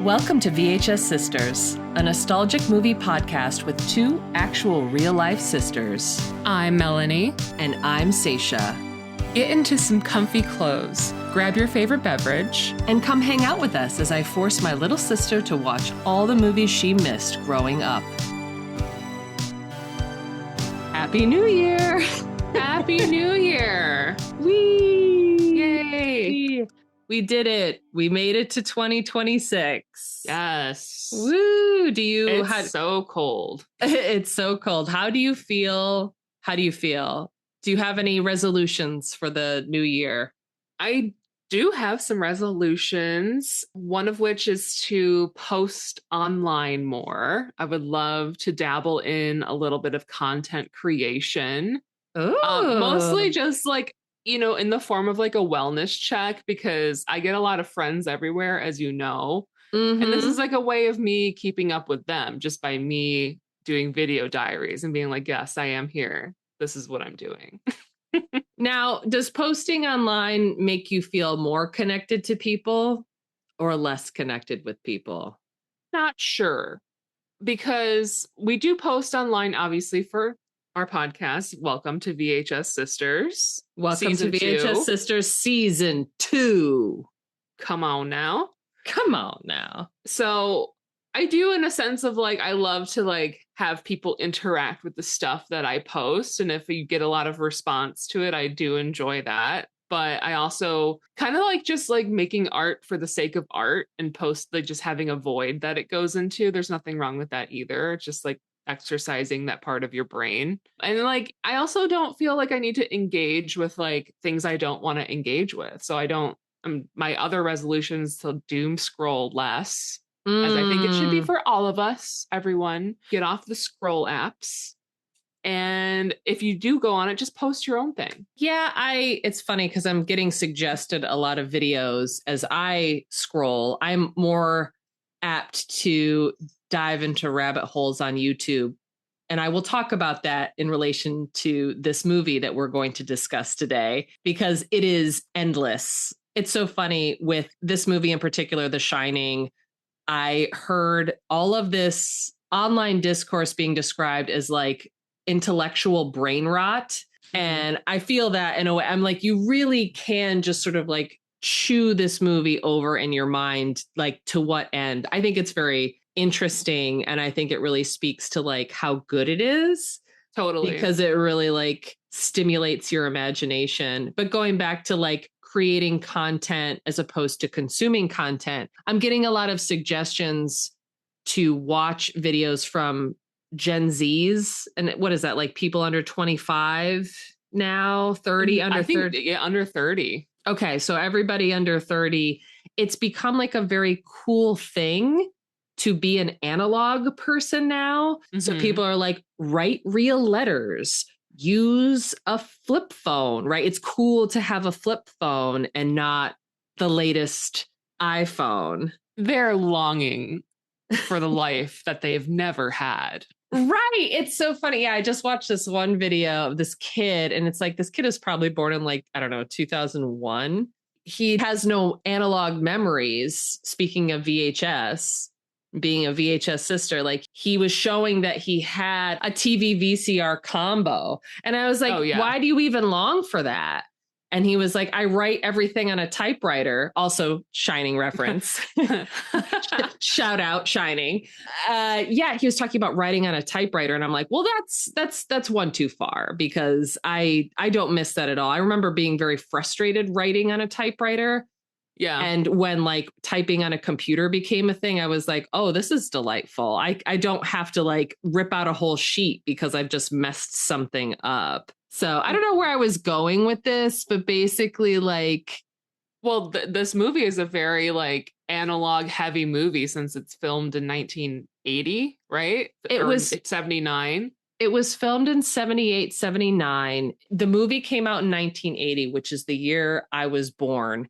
Welcome to VHS Sisters, a nostalgic movie podcast with two actual real-life sisters. I'm Melanie. And I'm Saysha. Get into some comfy clothes, grab your favorite beverage, and come hang out with us as I force my little sister to watch all the movies she missed growing up. Happy New Year! Happy New Year! Whee! Yay! We did it. We made it to 2026. Yes. Woo! It's so cold. It's so cold. How do you feel? Do you have any resolutions for the new year? I do have some resolutions, one of which is to post online more. I would love to dabble in a little bit of content creation. Mostly just in the form of like a wellness check, because I get a lot of friends everywhere, as you know. Mm-hmm. And this is like a way of me keeping up with them just by me doing video diaries and being like, yes, I am here. This is what I'm doing. Now, does posting online make you feel more connected to people or less connected with people? Not sure, because we do post online, obviously, for our podcast. Welcome to VHS Sisters. Welcome to VHS Sisters Season 2. Come on now. So I do, in a sense of like, I love to like have people interact with the stuff that I post. And if you get a lot of response to it, I do enjoy that. But I also kind of like just like making art for the sake of art and post, like just having a void that it goes into. There's nothing wrong with that either. It's just like exercising that part of your brain. And like, I also don't feel like I need to engage with like things I don't want to engage with. So I don't, my other resolutions to doom scroll less, as I think it should be for all of us. Everyone, get off the scroll apps. And if you do go on it, just post your own thing. Yeah, it's funny because I'm getting suggested a lot of videos as I scroll. I'm more apt to dive into rabbit holes on YouTube. And I will talk about that in relation to this movie that we're going to discuss today, because it is endless. It's so funny with this movie in particular, The Shining. I heard all of this online discourse being described as like intellectual brain rot. And I feel that in a way, I'm like, you really can just sort of like chew this movie over in your mind, like to what end? I think it's very interesting. And I think it really speaks to like how good it is. Totally. Because it really like stimulates your imagination. But going back to like creating content as opposed to consuming content, I'm getting a lot of suggestions to watch videos from Gen Zs. And what is that? Like people under 25 now, 30, under 30? Yeah, under 30. Okay, so everybody under 30, it's become like a very cool thing to be an analog person now. Mm-hmm. So people are like, write real letters, use a flip phone, right? It's cool to have a flip phone and not the latest iPhone. They're longing for the life that they've never had. Right. It's so funny. Yeah, I just watched this one video of this kid, and it's like this kid is probably born in like, I don't know, 2001. He has no analog memories. Speaking of VHS, being a VHS sister, like he was showing that he had a TV VCR combo. And I was like, Why do you even long for that? And he was like, I write everything on a typewriter. Also, Shining reference. Shout out, Shining. Yeah, he was talking about writing on a typewriter. And I'm like, well, that's one too far, because I don't miss that at all. I remember being very frustrated writing on a typewriter. Yeah. And when like typing on a computer became a thing, I was like, oh, this is delightful. I don't have to like rip out a whole sheet because I've just messed something up. So I don't know where I was going with this, but basically like. Well, this movie is a very like analog heavy movie since it's filmed in 1980, right? It was 79. It was filmed in 78, 79. The movie came out in 1980, which is the year I was born.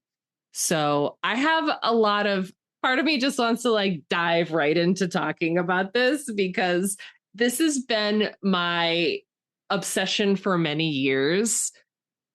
So I have a lot of, part of me just wants to like dive right into talking about this, because this has been my obsession for many years.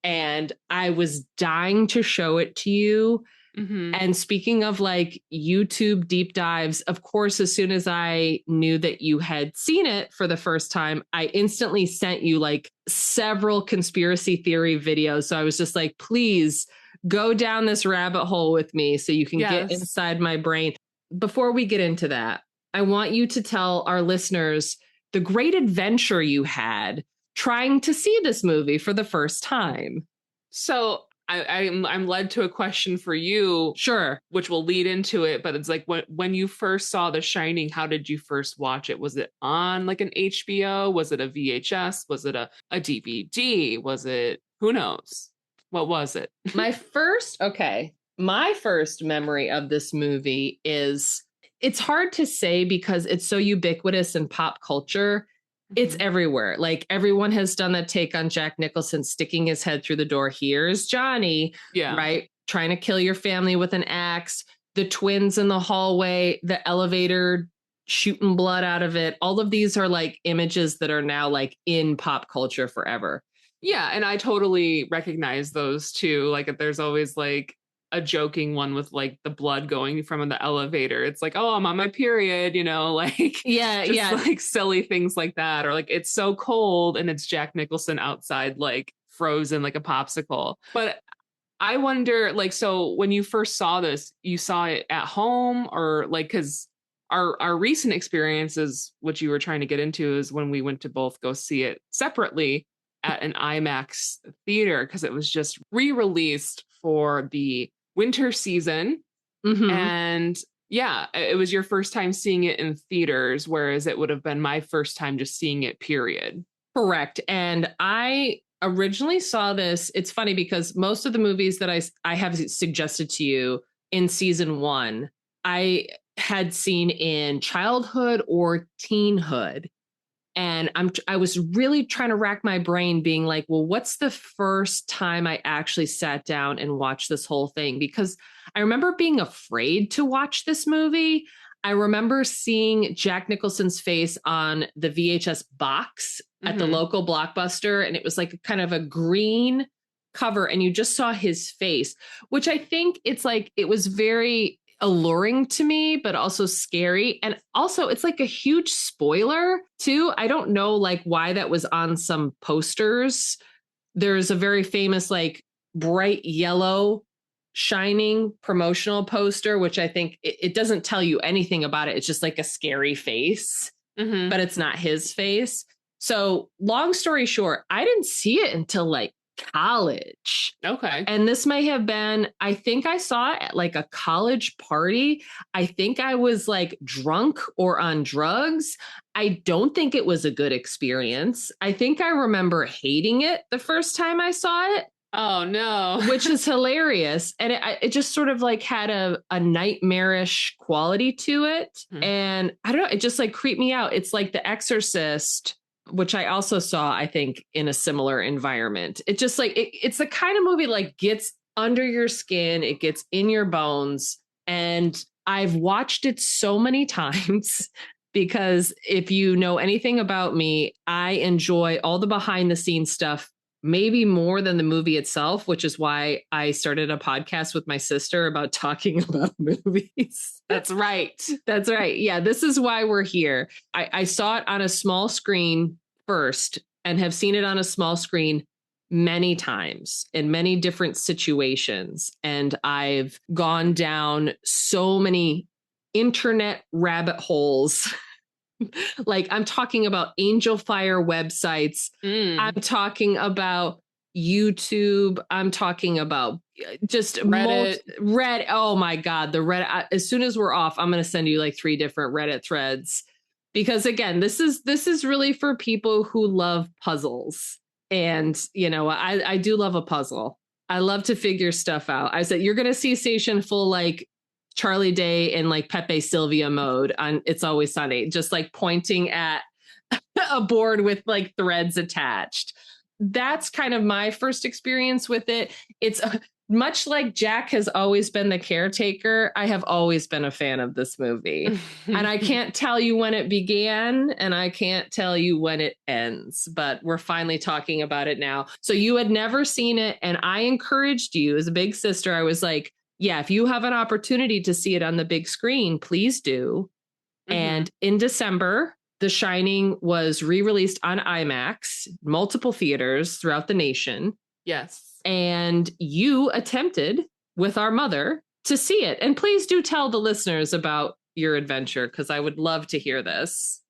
And I was dying to show it to you Mm-hmm. And speaking of like YouTube deep dives, of course, as soon as I knew that you had seen it for the first time, I instantly sent you like several conspiracy theory videos. So I was just like, please go down this rabbit hole with me so you can get inside my brain. Before we get into that, I want you to tell our listeners the great adventure you had trying to see this movie for the first time. So I'm led to a question for you, sure, which will lead into it. But it's like when you first saw The Shining, how did you first watch it? Was it on like an HBO? Was it a VHS? Was it a DVD? Was it, who knows? What was it? My first memory of this movie is, it's hard to say because it's so ubiquitous in pop culture. It's everywhere. Like everyone has done that take on Jack Nicholson sticking his head through the door. Here's Johnny, right? Trying to kill your family with an axe. The twins in the hallway, the elevator shooting blood out of it. All of these are like images that are now like in pop culture forever. Yeah, and I totally recognize those too. Like there's always like a joking one with like the blood going from the elevator. It's like, oh, I'm on my period, you know, like like silly things like that. Or like it's so cold and it's Jack Nicholson outside, like frozen like a popsicle. But I wonder, like, so when you first saw this, you saw it at home or like, because our recent experiences, what you were trying to get into, is when we went to both go see it separately at an IMAX theater because it was just re-released for the winter season. And yeah, it was your first time seeing it in theaters, whereas it would have been my first time just seeing it, period. Correct. And I originally saw this. It's funny because most of the movies that I have suggested to you in season 1, I had seen in childhood or teenhood. And I was really trying to rack my brain being like, well, what's the first time I actually sat down and watched this whole thing? Because I remember being afraid to watch this movie. I remember seeing Jack Nicholson's face on the VHS box at the local Blockbuster. And it was like kind of a green cover and you just saw his face, which I think it's like, it was very alluring to me, but also scary. And also it's like a huge spoiler too. I don't know like why that was on some posters. There's a very famous like bright yellow Shining promotional poster, which I think it doesn't tell you anything about it. It's just like a scary face, but it's not his face. So long story short, I didn't see it until like college. Okay. And this may have been, I think I saw it at like a college party. I think I was like drunk or on drugs. I don't think it was a good experience. I think I remember hating it the first time I saw it. Oh no. Which is hilarious. And it just sort of like had a nightmarish quality to it. And I don't know, it just like creeped me out. It's like The Exorcist, which I also saw, I think, in a similar environment. It just like, it's the kind of movie like gets under your skin, it gets in your bones. And I've watched it so many times because if you know anything about me, I enjoy all the behind the scenes stuff, maybe more than the movie itself, which is why I started a podcast with my sister about talking about movies. That's right. That's right. Yeah, this is why we're here. I saw it on a small screen first and have seen it on a small screen many times in many different situations. And I've gone down so many internet rabbit holes. Like I'm talking about Angel Fire websites. I'm talking about YouTube. I'm talking about just Reddit. Oh my God. The Reddit. As soon as we're off, I'm going to send you like 3 different Reddit threads because again, this is really for people who love puzzles. And you know, I do love a puzzle. I love to figure stuff out. I said, you're going to see Saysha in full, like Charlie Day in like Pepe Sylvia mode on It's Always Sunny, just like pointing at a board with like threads attached. That's kind of my first experience with it. It's much like Jack has always been the caretaker. I have always been a fan of this movie. And I can't tell you when it began and I can't tell you when it ends, but we're finally talking about it now. So you had never seen it. And I encouraged you as a big sister. I was like, yeah, if you have an opportunity to see it on the big screen, please do. And in December, The Shining was re-released on IMAX, multiple theaters throughout the nation. Yes. And you attempted with our mother to see it. And please do tell the listeners about your adventure, because I would love to hear this.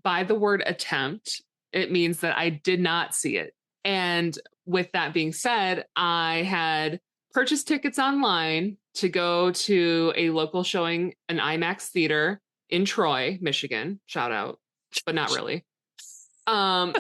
By the word attempt, it means that I did not see it. And with that being said, I had purchased tickets online to go to a local showing, an IMAX theater in Troy, Michigan. Shout out, but not really.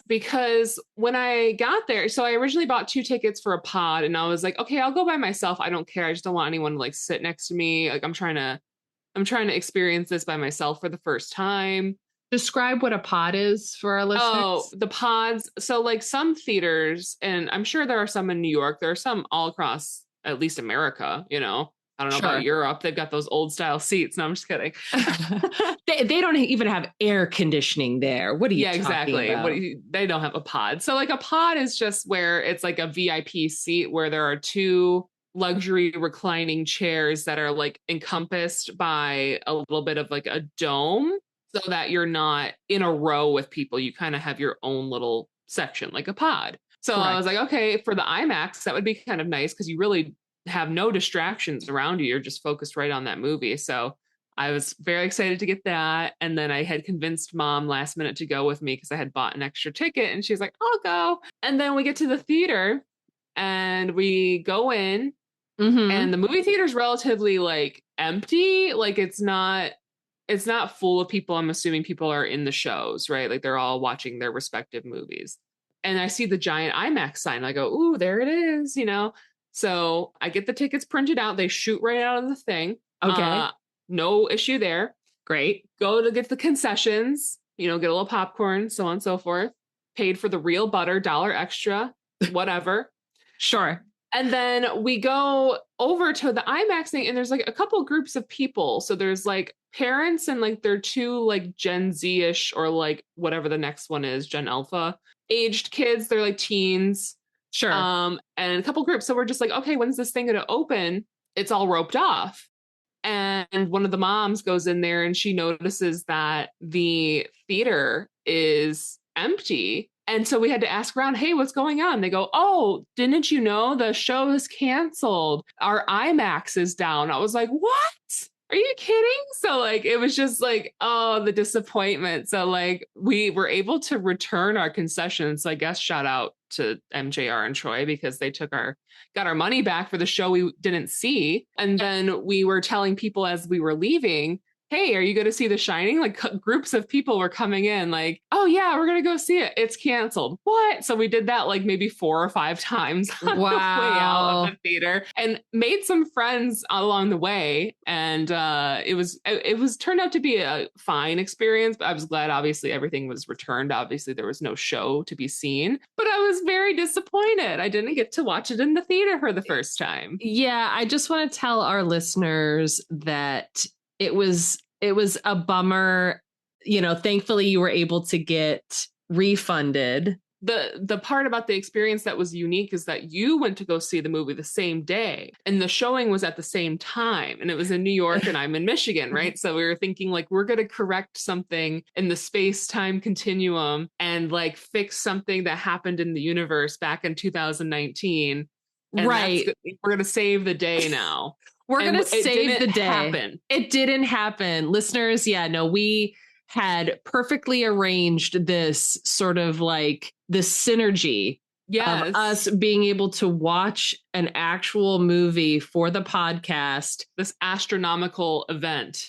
Because when I got there, so I originally bought 2 tickets for a pod, and I was like, okay, I'll go by myself. I don't care. I just don't want anyone to like sit next to me. Like I'm trying to experience this by myself for the first time. Describe what a pod is for our listeners. Oh, the pods. So like some theaters, and I'm sure there are some in New York, there are some all across at least America, you know. I don't know about Europe. They've got those old style seats. No, I'm just kidding. they don't even have air conditioning there. What are you talking about? They don't have a pod. So like a pod is just where it's like a VIP seat where there are 2 luxury reclining chairs that are like encompassed by a little bit of like a dome, so that you're not in a row with people. You kind of have your own little section, like a pod. So I was like, okay, for the IMAX, that would be kind of nice because you really have no distractions around you. You're just focused right on that movie. So I was very excited to get that. And then I had convinced mom last minute to go with me because I had bought an extra ticket, and she's like, I'll go. And then we get to the theater and we go in, and the movie theater is relatively like empty. Like it's not full of people. I'm assuming people are in the shows, right? Like they're all watching their respective movies. And I see the giant IMAX sign. I go, ooh, there it is, you know? So I get the tickets printed out. They shoot right out of the thing. Okay. No issue there. Great. Go to get the concessions, you know, get a little popcorn, so on and so forth. Paid for the real butter, $1 extra, whatever. Sure. And then we go over to the IMAX thing, and there's like a couple groups of people. So there's like parents and like their 2 like Gen Z-ish or like whatever the next one is, Gen Alpha aged kids. They're like teens. Sure. And a couple groups. So we're just like, okay, when's this thing going to open? It's all roped off. And one of the moms goes in there and she notices that the theater is empty. And so we had to ask around, hey, what's going on? They go, oh, didn't you know the show is canceled? Our IMAX is down. I was like, what? Are you kidding? So like, it was just like, oh, the disappointment. So like, we were able to return our concessions. So I guess shout out to MJR and Troy because they got our money back for the show we didn't see. And then we were telling people as we were leaving, hey, are you going to see The Shining? Like groups of people were coming in like, oh yeah, we're going to go see it. It's canceled. What? So we did that like maybe 4 or 5 times on the way out of the theater and made some friends along the way. And it was turned out to be a fine experience, but I was glad obviously everything was returned. Obviously there was no show to be seen, but I was very disappointed. I didn't get to watch it in the theater for the first time. Yeah, I just want to tell our listeners that it was a bummer. You know, thankfully you were able to get refunded. The part about the experience that was unique is that you went to go see the movie the same day and the showing was at the same time, and it was in New York and I'm in Michigan, right? So we were thinking like, we're going to correct something in the space-time continuum and like fix something that happened in the universe back in 2019. And right. We're going to save the day now. We're going to save the day. Happen. It didn't happen. Listeners, yeah, no, we had perfectly arranged this sort of like the synergy of us being able to watch an actual movie for the podcast. This astronomical event.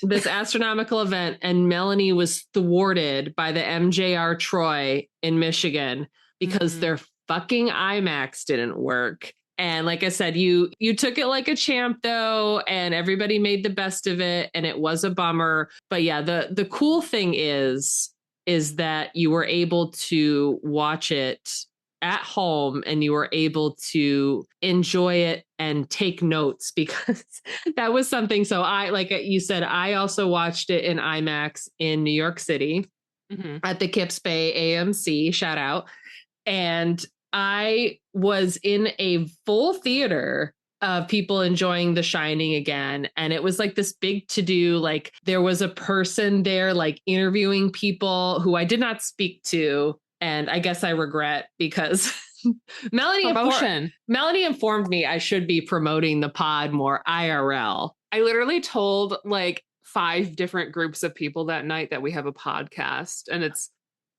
And Melanie was thwarted by the MJR Troy in Michigan because their fucking IMAX didn't work. And like I said, you took it like a champ, though, and everybody made the best of it. And it was a bummer. But yeah, the cool thing is that you were able to watch it at home and you were able to enjoy it and take notes, because that was something. So like you said, I also watched it in IMAX in New York City at the Kips Bay AMC, shout out. And I was in a full theater people enjoying The Shining again. And it was like this big to do. Like there was a person there like interviewing people who I did not speak to. And I guess I regret because Melanie informed me I should be promoting the pod more IRL. I literally told like 5 different groups of people that night that we have a podcast, and it's,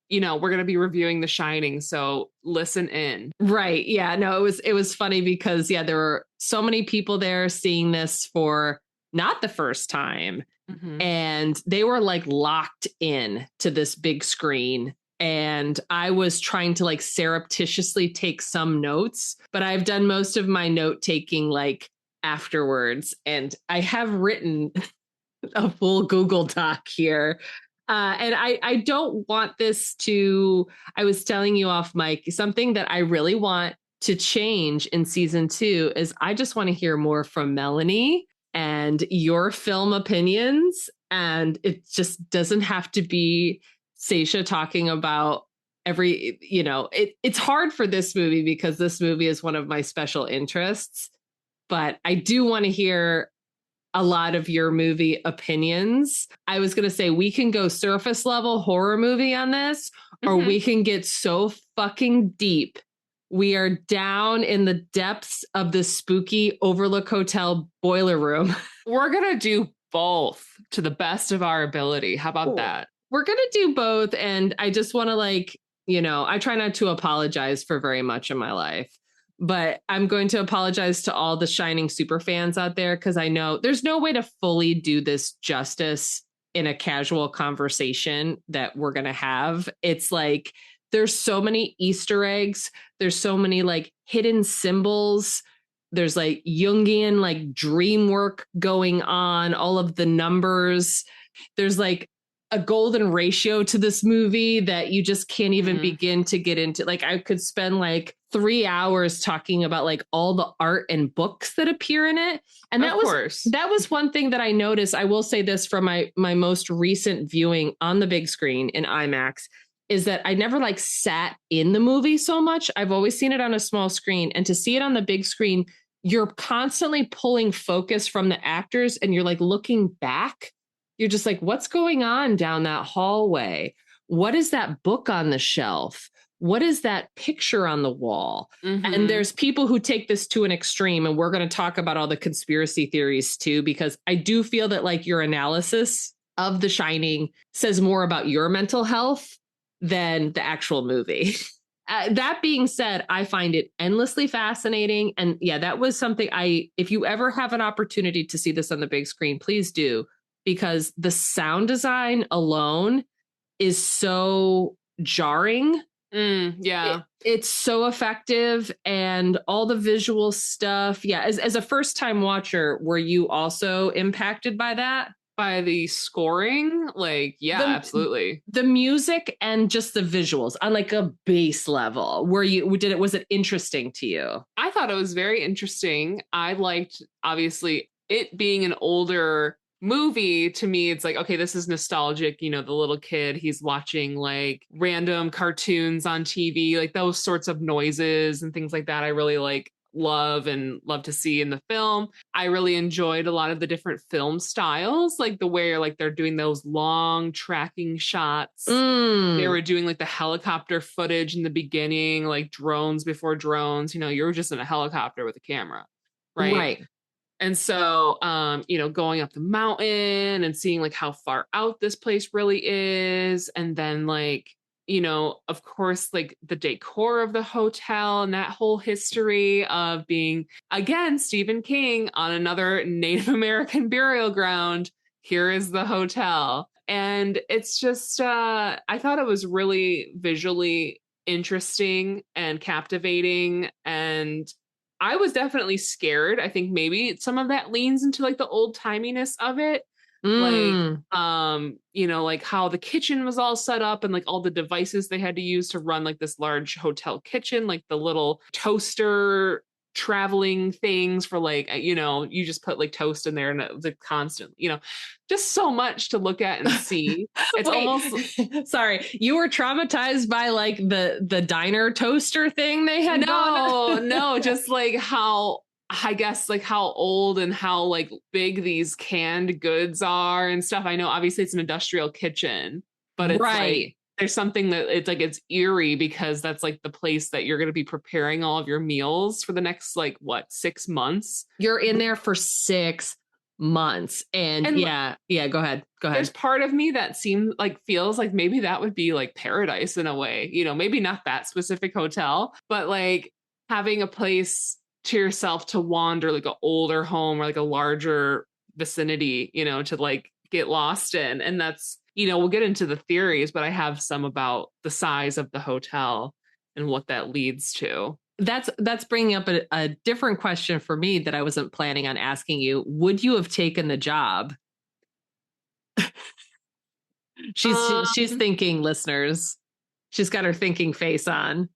you know, we're going to be reviewing The Shining, so listen in. Right. Yeah, no, it was funny because there were so many people there seeing this for not the first time. Mm-hmm. And they were like locked in to this big screen. And I was trying to like surreptitiously take some notes, but I've done most of my note taking like afterwards. And I have written a full Google Doc here. And I don't want this to, I was telling you off mic, something that I really want to change in season 2 is I just want to hear more from Melanie and your film opinions. And it just doesn't have to be Saysha talking about every, you know, it's hard for this movie because this movie is one of my special interests, but I do want to hear a lot of your movie opinions. I was going to say we can go surface level horror movie on this, or we can get so fucking deep. We are down in the depths of the spooky Overlook Hotel boiler room. We're going to do both to the best of our ability. How about that? We're going to do both. And I just want to like, you know, I try not to apologize for very much in my life. But I'm going to apologize to all the Shining super fans out there because I know there's no way to fully do this justice in a casual conversation that we're going to have. It's like there's so many Easter eggs. There's so many like hidden symbols. There's like Jungian like dream work going on, all of the numbers. There's like a golden ratio to this movie that you just can't even begin to get into. Like I could spend like 3 hours talking about like all the art and books that appear in it. And that was one thing that I noticed. I will say this from my most recent viewing on the big screen in IMAX is that I never like sat in the movie so much. I've always seen it on a small screen, and to see it on the big screen, you're constantly pulling focus from the actors and you're like looking back. You're just like, what's going on down that hallway? What is that book on the shelf? What is that picture on the wall? And there's people who take this to an extreme, and we're going to talk about all the conspiracy theories too, because I do feel that like your analysis of The Shining says more about your mental health than the actual movie. That being said, I find it endlessly fascinating. And yeah, that was something if you ever have an opportunity to see this on the big screen, please do. Because the sound design alone is so jarring. It's so effective, and all the visual stuff. Yeah. As a first time watcher, were you also impacted by that? By the scoring? Like, yeah, absolutely. The music and just the visuals on like a base level. Was it interesting to you? I thought it was very interesting. I liked, obviously, it being an older movie. To me, it's like, okay, this is nostalgic. You know, the little kid, he's watching like random cartoons on TV, like those sorts of noises and things like that. I really love to see in the film. I really enjoyed a lot of the different film styles, like the way like they're doing those long tracking shots. They were doing like the helicopter footage in the beginning, like drones before drones. You know, you're just in a helicopter with a camera, right? And so, you know, going up the mountain and seeing like how far out this place really is. And then like, you know, of course, like the decor of the hotel and that whole history of being, again, Stephen King on another Native American burial ground. Here is the hotel. And it's just, I thought it was really visually interesting and captivating. And I was definitely scared. I think maybe some of that leans into like the old timiness of it. Like, you know, like how the kitchen was all set up and like all the devices they had to use to run like this large hotel kitchen, like the little toaster traveling things for like, you know, you just put like toast in there and it was like constant, you know, just so much to look at and see. It's almost sorry, you were traumatized by like the diner toaster thing they had. No, just like how I guess like how old and how like big these canned goods are and stuff. I know obviously it's an industrial kitchen, but it's like there's something that it's like it's eerie because that's like the place that you're going to be preparing all of your meals for the next like what 6 months. You're in there for 6 months, and yeah, go ahead. There's part of me that feels like maybe that would be like paradise in a way, you know, maybe not that specific hotel, but like having a place to yourself to wander, like an older home or like a larger vicinity, you know, to like get lost in. And that's, you know, we'll get into the theories, but I have some about the size of the hotel and what that leads to. That's bringing up a different question for me that I wasn't planning on asking you. Would you have taken the job? She's thinking, listeners. She's got her thinking face on.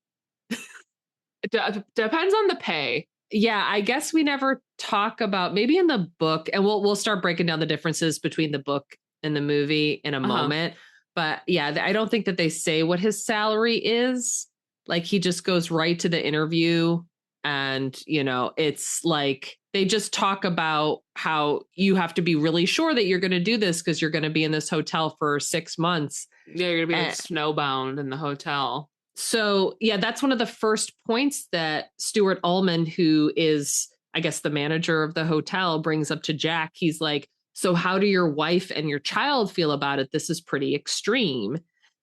Depends on the pay. Yeah, I guess we never talk about, maybe in the book, and we'll start breaking down the differences between the book and the movie in a moment. But yeah, I don't think that they say what his salary is. Like he just goes right to the interview, and you know, it's like they just talk about how you have to be really sure that you're going to do this because you're going to be in this hotel for 6 months. Yeah, you're going to be like snowbound in the hotel. So, yeah, that's one of the first points that Stuart Ullman, who is, I guess, the manager of the hotel, brings up to Jack. He's like, so how do your wife and your child feel about it? This is pretty extreme.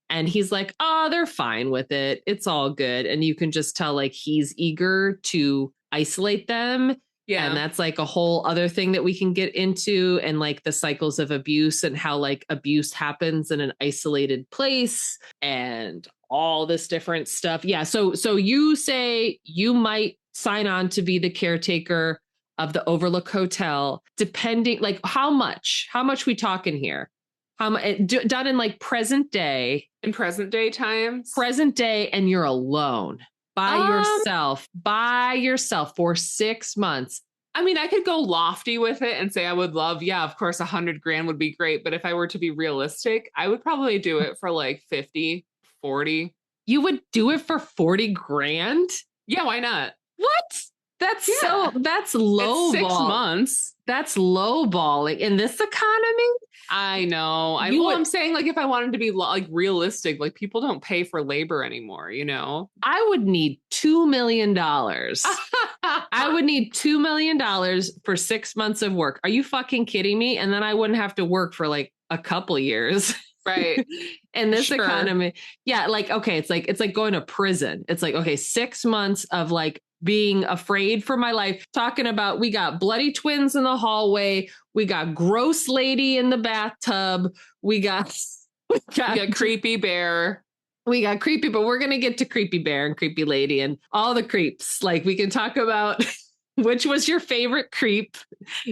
And he's like, oh, they're fine with it. It's all good. And you can just tell like he's eager to isolate them. Yeah. And that's like a whole other thing that we can get into, and like the cycles of abuse and how like abuse happens in an isolated place and all this different stuff. Yeah. So you say you might sign on to be the caretaker of the Overlook Hotel, depending like how much we talking here? How much done in like present day? In present day times? Present day, and you're alone by yourself for 6 months. I mean, I could go lofty with it and say I would love, yeah, of course, $100,000 would be great. But if I were to be realistic, I would probably do it for like 50, 40. You would do it for 40 grand? Yeah, why not? What? That's low. 6 months. That's low balling in this economy. I know. I'm saying like if I wanted to be like realistic, like people don't pay for labor anymore, you know? I would need $2 million. I would need $2 million for 6 months of work. Are you fucking kidding me? And then I wouldn't have to work for like a couple years. Right. In this economy. Yeah. Like, okay. It's like going to prison. It's like, okay, 6 months of like being afraid for my life, talking about, we got bloody twins in the hallway. We got gross lady in the bathtub. We got creepy bear. We got creepy, but we're going to get to creepy bear and creepy lady and all the creeps. Like we can talk about which was your favorite creep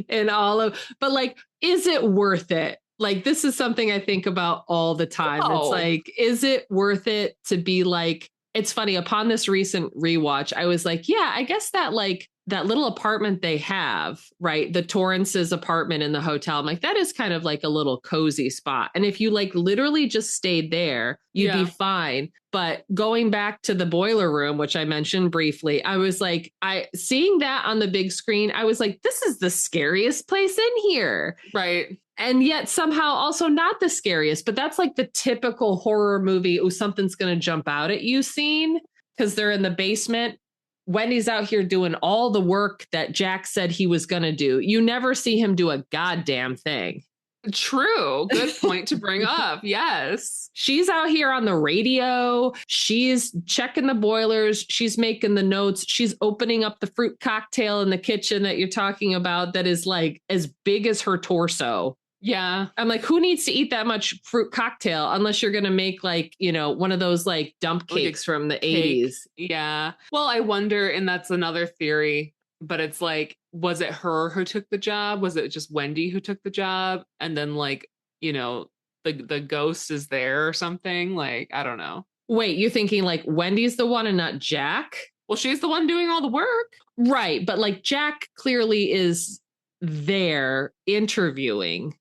and but like, is it worth it? Like, this is something I think about all the time. Oh. It's like, is it worth it to be like, it's funny, upon this recent rewatch, I was like, yeah, I guess that like that little apartment they have, right? The Torrance's apartment in the hotel. I'm like, that is kind of like a little cozy spot. And if you like literally just stayed there, you'd be fine. But going back to the boiler room, which I mentioned briefly, I was like, seeing that on the big screen, I was like, this is the scariest place in here. Right. And yet somehow also not the scariest, but that's like the typical horror movie. Oh, something's going to jump out at you scene because they're in the basement. Wendy's out here doing all the work that Jack said he was going to do. You never see him do a goddamn thing. True. Good point to bring up. Yes. She's out here on the radio. She's checking the boilers. She's making the notes. She's opening up the fruit cocktail in the kitchen that you're talking about that is like as big as her torso. Yeah. I'm like, who needs to eat that much fruit cocktail unless you're going to make like, you know, one of those like dump cakes from the 80s. Yeah. Well, I wonder, and that's another theory, but it's like, was it her who took the job? Was it just Wendy who took the job? And then like, you know, the ghost is there or something? Like, I don't know. Wait, you're thinking like Wendy's the one and not Jack? Well, she's the one doing all the work. Right. But like Jack clearly is there interviewing.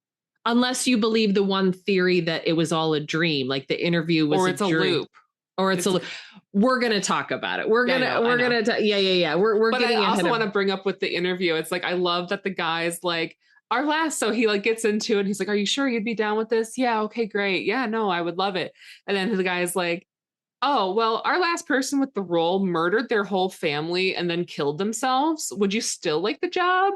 Unless you believe the one theory that it was all a dream, like the interview was or it's a loop. Or we're going to talk about it. We're going to, yeah. We're but getting I also ahead want to bring up with the interview. It's like, I love that the guy's like, our last, so he like gets into it and he's like, are you sure you'd be down with this? Yeah. Okay, great. Yeah, no, I would love it. And then the guy is like, oh, well, our last person with the role murdered their whole family and then killed themselves. Would you still like the job?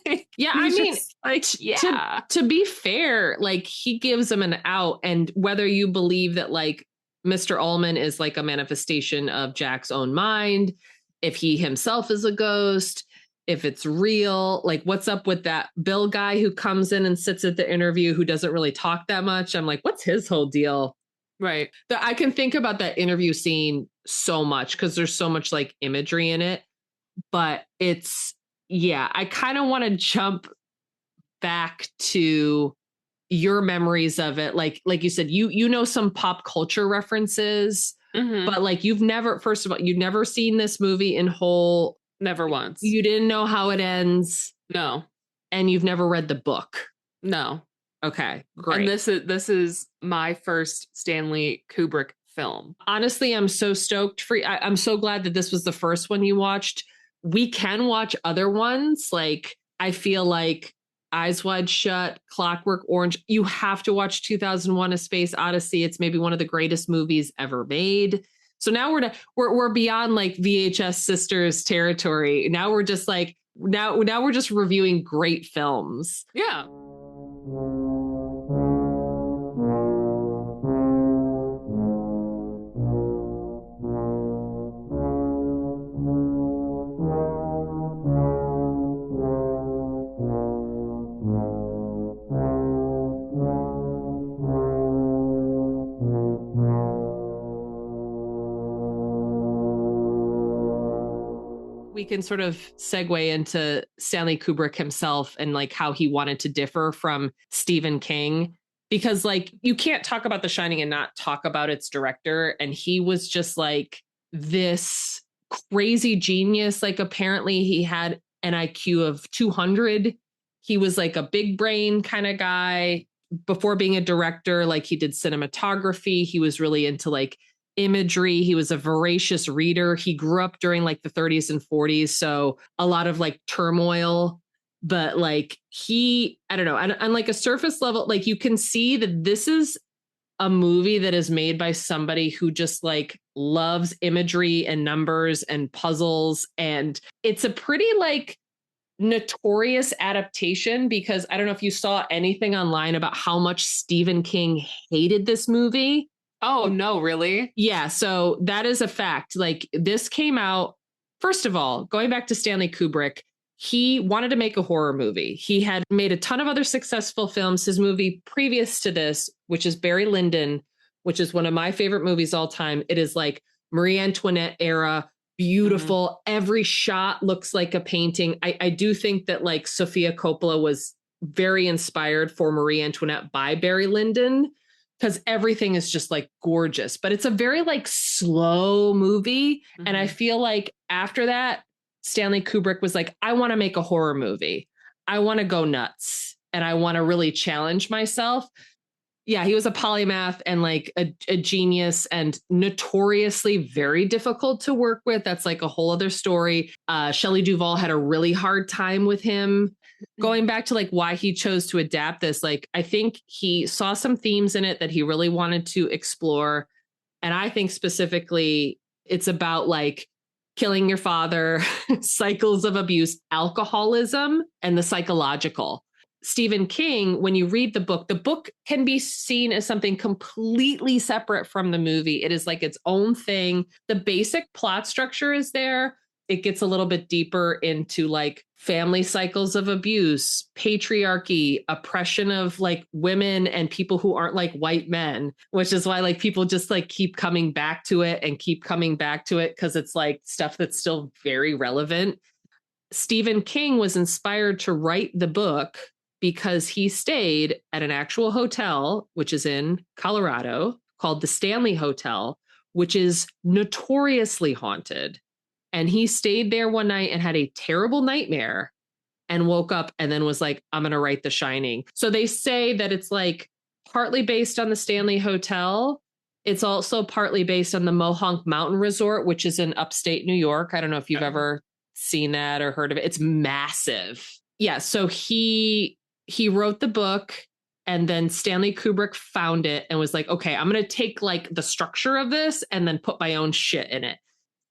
Like, yeah, I mean, like, yeah. To be fair, like he gives them an out, and whether you believe that like Mr. Ullman is like a manifestation of Jack's own mind, if he himself is a ghost, if it's real, like what's up with that Bill guy who comes in and sits at the interview who doesn't really talk that much? I'm like, what's his whole deal? Right. I can think about that interview scene so much because there's so much like imagery in it, but I kind of want to jump back to your memories of it. Like you said, you know, some pop culture references, but like you've never seen this movie in whole. Never once. You didn't know how it ends. No. And you've never read the book. No. Okay, great. And this is my first Stanley Kubrick film. Honestly, I'm so stoked I'm so glad that this was the first one you watched. We can watch other ones. Like, I feel like Eyes Wide Shut, Clockwork Orange. You have to watch 2001: A Space Odyssey. It's maybe one of the greatest movies ever made. So now we're beyond like VHS Sisters territory. Now we're just like now we're just reviewing great films. Yeah. We can sort of segue into Stanley Kubrick himself and like how he wanted to differ from Stephen King, because like you can't talk about The Shining and not talk about its director. And he was just like this crazy genius. Like apparently he had an IQ of 200. He was like a big brain kind of guy. Before being a director, like he did cinematography. He was really into like imagery. He was a voracious reader. He grew up during like the 30s and 40s. So a lot of like turmoil, but like I don't know. And on like a surface level, like you can see that this is a movie that is made by somebody who just like loves imagery and numbers and puzzles. And it's a pretty like notorious adaptation, because I don't know if you saw anything online about how much Stephen King hated this movie. Oh, no, really? Yeah. So that is a fact. Like this came out, first of all, going back to Stanley Kubrick, he wanted to make a horror movie. He had made a ton of other successful films. His movie previous to this, which is Barry Lyndon, which is one of my favorite movies all time. It is like Marie Antoinette era, beautiful. Every shot looks like a painting. I do think that like Sofia Coppola was very inspired for Marie Antoinette by Barry Lyndon, because everything is just like gorgeous, but it's a very like slow movie. And I feel like after that, Stanley Kubrick was like, I want to make a horror movie. I want to go nuts and I want to really challenge myself. Yeah, he was a polymath and like a genius and notoriously very difficult to work with. That's like a whole other story. Shelley Duvall had a really hard time with him. Going back to like why he chose to adapt this, like I think he saw some themes in it that he really wanted to explore. And I think specifically it's about like killing your father, cycles of abuse, alcoholism, and the psychological. Stephen King, when you read the book can be seen as something completely separate from the movie. It is like its own thing. The basic plot structure is there. It gets a little bit deeper into like family cycles of abuse, patriarchy, oppression of like women and people who aren't like white men, which is why like people just like keep coming back to it and keep coming back to it because it's like stuff that's still very relevant. Stephen King was inspired to write the book because he stayed at an actual hotel, which is in Colorado, called the Stanley Hotel, which is notoriously haunted. And he stayed there one night and had a terrible nightmare and woke up and then was like, I'm going to write The Shining. So they say that it's like partly based on the Stanley Hotel, It's also partly based on the Mohonk Mountain Resort, which is in upstate New York. I don't know if you've ever seen that or heard of it. It's massive. Yeah. So he wrote the book, and then Stanley Kubrick found it and was like, okay, I'm going to take like the structure of this and then put my own shit in it.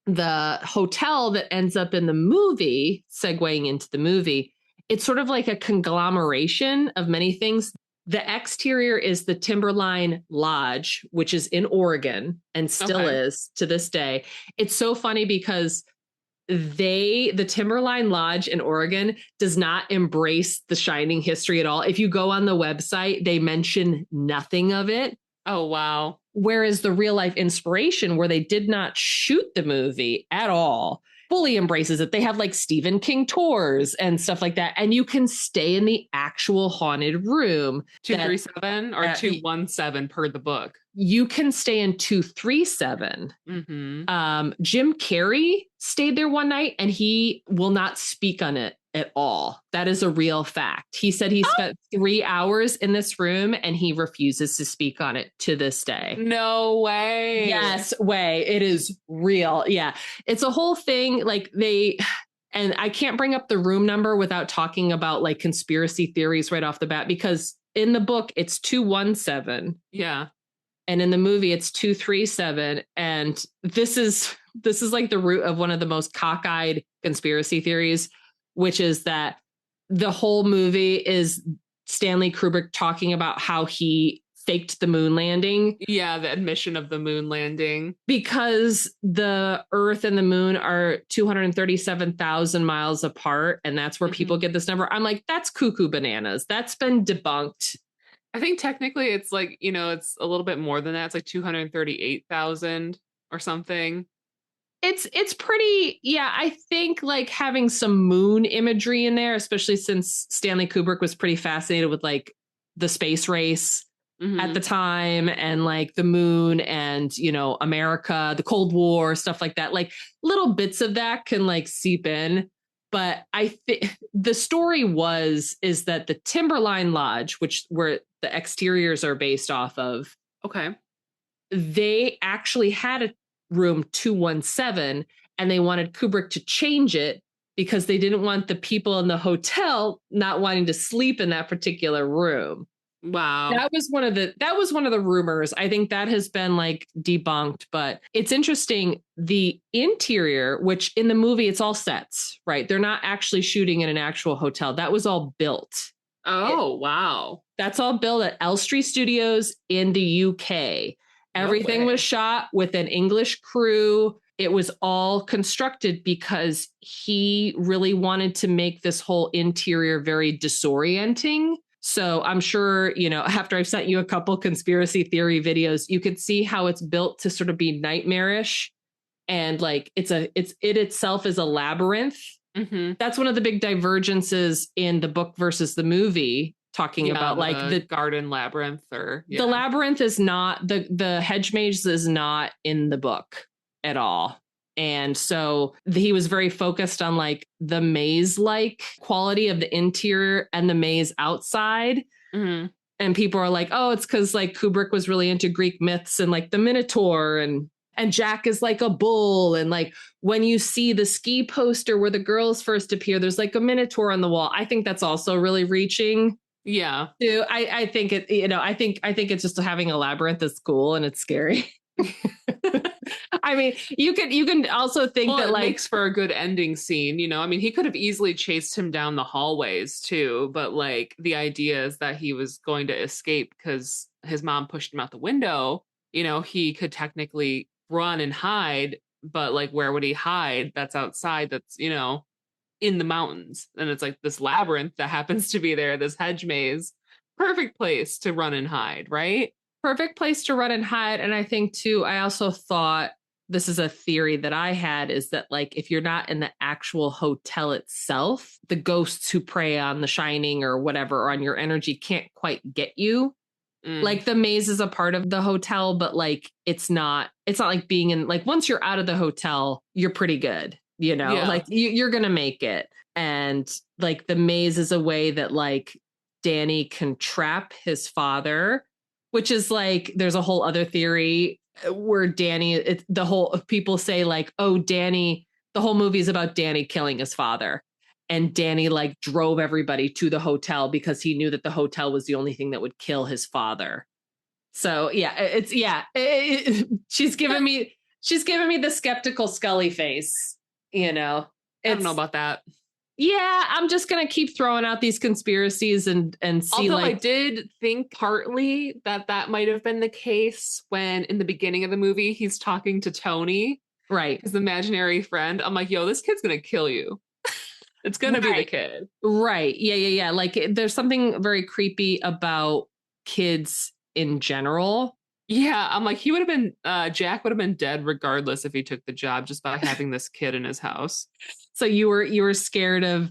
The hotel that ends up in the movie, segueing into the movie, it's sort of like a conglomeration of many things. The exterior is the Timberline Lodge, which is in Oregon and still is to this day. It's so funny because the Timberline Lodge in Oregon does not embrace the Shining history at all. If you go on the website, they mention nothing of it. Oh, wow. Whereas the real life inspiration, where they did not shoot the movie at all, fully embraces it. They have like Stephen King tours and stuff like that. And you can stay in the actual haunted room. 237 or 217 per the book. You can stay in 237. Jim Carrey stayed there one night and he will not speak on it at all. That is a real fact. He said he spent 3 hours in this room and he refuses to speak on it to this day. No way. Yes, way. It is real. Yeah. It's a whole thing. Like and I can't bring up the room number without talking about like conspiracy theories right off the bat, because in the book it's 217. Yeah. And in the movie, it's 237. And this is like the root of one of the most cockeyed conspiracy theories, which is that the whole movie is Stanley Kubrick talking about how he faked the moon landing. Yeah, the admission of the moon landing. Because the Earth and the moon are 237,000 miles apart. And that's where people get this number. I'm like, that's cuckoo bananas. That's been debunked. I think technically it's like, it's a little bit more than that. It's like 238,000 or something. It's pretty, yeah, I think like having some moon imagery in there, especially since Stanley Kubrick was pretty fascinated with like the space race at the time and like the moon and, America, the Cold War, stuff like that. Like little bits of that can like seep in. But I think the story is that the Timberline Lodge, where the exteriors are based off of, they actually had a room 217 and they wanted Kubrick to change it because they didn't want the people in the hotel not wanting to sleep in that particular room. Wow. That was one of the rumors. I think that has been like debunked, but it's interesting. The interior, which in the movie, it's all sets, right? They're not actually shooting in an actual hotel. That was all built. Oh, wow. That's all built at Elstree Studios in the UK. Everything was shot with an English crew. It was all constructed because he really wanted to make this whole interior very disorienting. So I'm sure, after I've sent you a couple conspiracy theory videos, you could see how it's built to sort of be nightmarish. And like, it itself is a labyrinth. That's one of the big divergences in the book versus the movie, talking about like the garden labyrinth the labyrinth is not the hedge maze is not in the book at all. And so he was very focused on like the maze-like quality of the interior and the maze outside. And people are like, oh, it's because like Kubrick was really into Greek myths and like the Minotaur and Jack is like a bull. And like when you see the ski poster where the girls first appear, there's like a Minotaur on the wall. I think that's also really reaching. Yeah. I think it, I think it's just having a labyrinth that's cool and it's scary. I mean, you can also think that like makes for a good ending scene, I mean, he could have easily chased him down the hallways too, but like the idea is that he was going to escape because his mom pushed him out the window. He could technically run and hide, but like where would he hide? That's outside. That's, in the mountains. And it's like this labyrinth that happens to be there, this hedge maze. Perfect place to run and hide, right? Perfect place to run and hide. And I think too, I also thought, this is a theory that I had, is that like, if you're not in the actual hotel itself, the ghosts who prey on the Shining or whatever, or on your energy can't quite get you. Like the maze is a part of the hotel, but like, it's not like being in, like, once you're out of the hotel, you're pretty good, like you're going to make it. And like the maze is a way that like Danny can trap his father, which is like, there's a whole other theory where Danny, the whole people say like, oh, Danny, the whole movie is about Danny killing his father. And Danny like drove everybody to the hotel because he knew that the hotel was the only thing that would kill his father. So yeah, she's giving me the skeptical Scully face, you know. I don't know about that. Yeah, I'm just gonna keep throwing out these conspiracies and see. Although I did think partly that might have been the case when in the beginning of the movie he's talking to Tony, right, his imaginary friend. I'm like, yo, this kid's gonna kill you. It's gonna be the kid, right? Yeah. Like there's something very creepy about kids in general. Yeah, I'm like, he would have been Jack would have been dead regardless if he took the job just by having this kid in his house. So you were scared of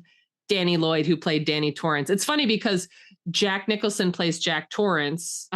Danny Lloyd, who played Danny Torrance. It's funny because Jack Nicholson plays Jack Torrance,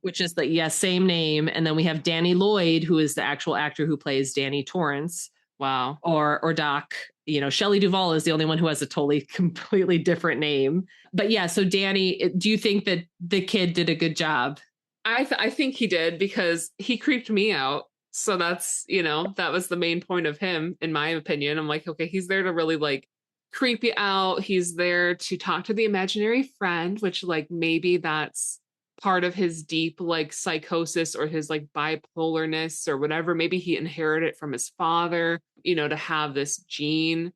which is the same name, and then we have Danny Lloyd, who is the actual actor who plays Danny Torrance. Wow. Or Doc. You know, Shelley Duvall is the only one who has a completely different name. But yeah, so Danny, do you think that the kid did a good job? I think he did because he creeped me out. So that's, that was the main point of him, in my opinion. I'm like, okay, he's there to really like creep you out. He's there to talk to the imaginary friend, which like maybe that's part of his deep like psychosis or his like bipolarness or whatever. Maybe he inherited it from his father, to have this gene.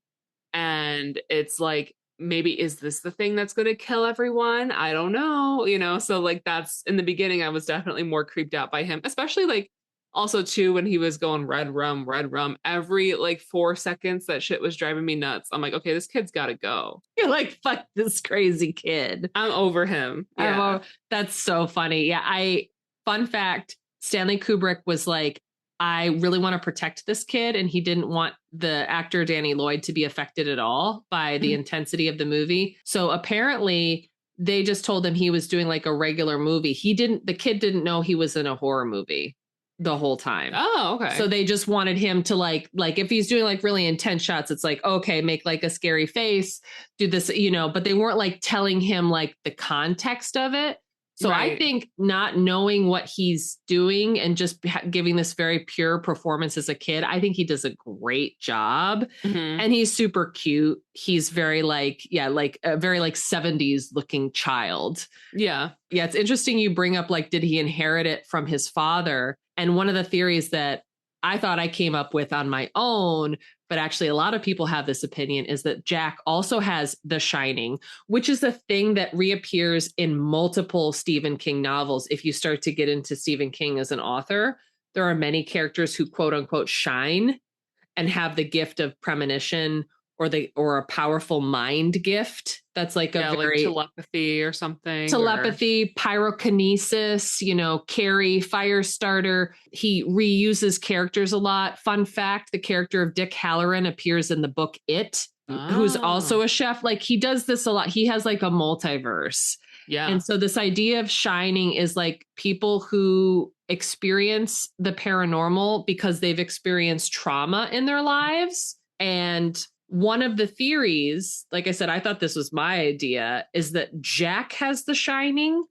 And it's like, maybe is this the thing that's going to kill everyone? I don't know, so like that's in the beginning, I was definitely more creeped out by him, especially like also too when he was going red rum every like 4 seconds. That shit was driving me nuts. I'm like, okay, this kid's got to go. You're like, fuck this crazy kid. I'm over him. Yeah. That's so funny. Yeah. Fun fact, Stanley Kubrick was like, I really want to protect this kid. And he didn't want the actor Danny Lloyd to be affected at all by the intensity of the movie. So apparently they just told him he was doing like a regular movie. The kid didn't know he was in a horror movie the whole time. Oh, okay. So they just wanted him to like if he's doing like really intense shots, it's like, okay, make like a scary face, do this, but they weren't like telling him like the context of it. So right. I think not knowing what he's doing and just giving this very pure performance as a kid, I think he does a great job. And he's super cute. He's very like a very like 70s looking child. Yeah. Yeah. It's interesting you bring up like, did he inherit it from his father? And one of the theories that I thought I came up with on my own, but actually a lot of people have this opinion, is that Jack also has The Shining, which is a thing that reappears in multiple Stephen King novels. If you start to get into Stephen King as an author, there are many characters who quote unquote shine and have the gift of premonition or a powerful mind gift. That's like a very like telepathy or something. Telepathy, pyrokinesis, Carrie, Firestarter. He reuses characters a lot. Fun fact, the character of Dick Halloran appears in the book It, who's also a chef. Like he does this a lot. He has like a multiverse. Yeah. And so this idea of shining is like people who experience the paranormal because they've experienced trauma in their lives. And one of the theories, like I said, I thought this was my idea, is that Jack has the shining,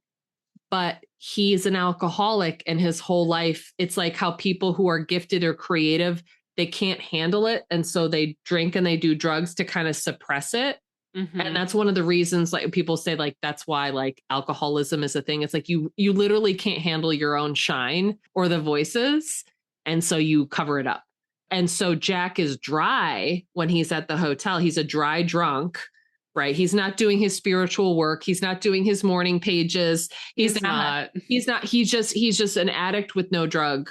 but he's an alcoholic and his whole life, it's like how people who are gifted or creative, they can't handle it. And so they drink and they do drugs to kind of suppress it. And that's one of the reasons like people say like, that's why like alcoholism is a thing. It's like you literally can't handle your own shine or the voices. And so you cover it up. And so Jack is dry when he's at the hotel. He's a dry drunk, right? He's not doing his spiritual work. He's not doing his morning pages. He's just an addict with no drug.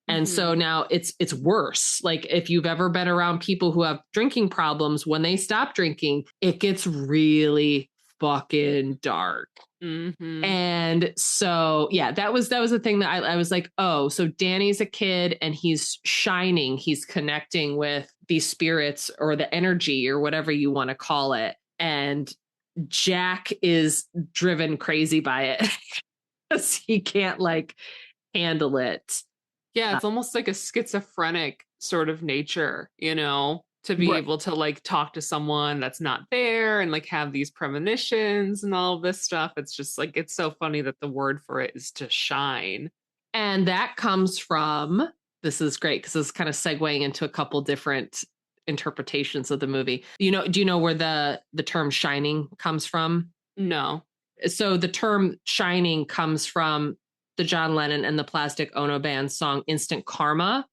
And so now it's worse. Like if you've ever been around people who have drinking problems, when they stop drinking, it gets really fucking dark. And so, yeah, that was the thing that I was like, oh, so Danny's a kid and he's shining. He's connecting with these spirits or the energy or whatever you want to call it. And Jack is driven crazy by it because he can't like handle it. Yeah, it's almost like a schizophrenic sort of nature, to be able to like talk to someone that's not there and like have these premonitions and all of this stuff. It's just like, it's so funny that the word for it is to shine. And that comes from, this is great because it's kind of segueing into a couple different interpretations of the movie. Do you know where the term shining comes from? No. So the term shining comes from the John Lennon and the Plastic Ono Band song Instant Karma.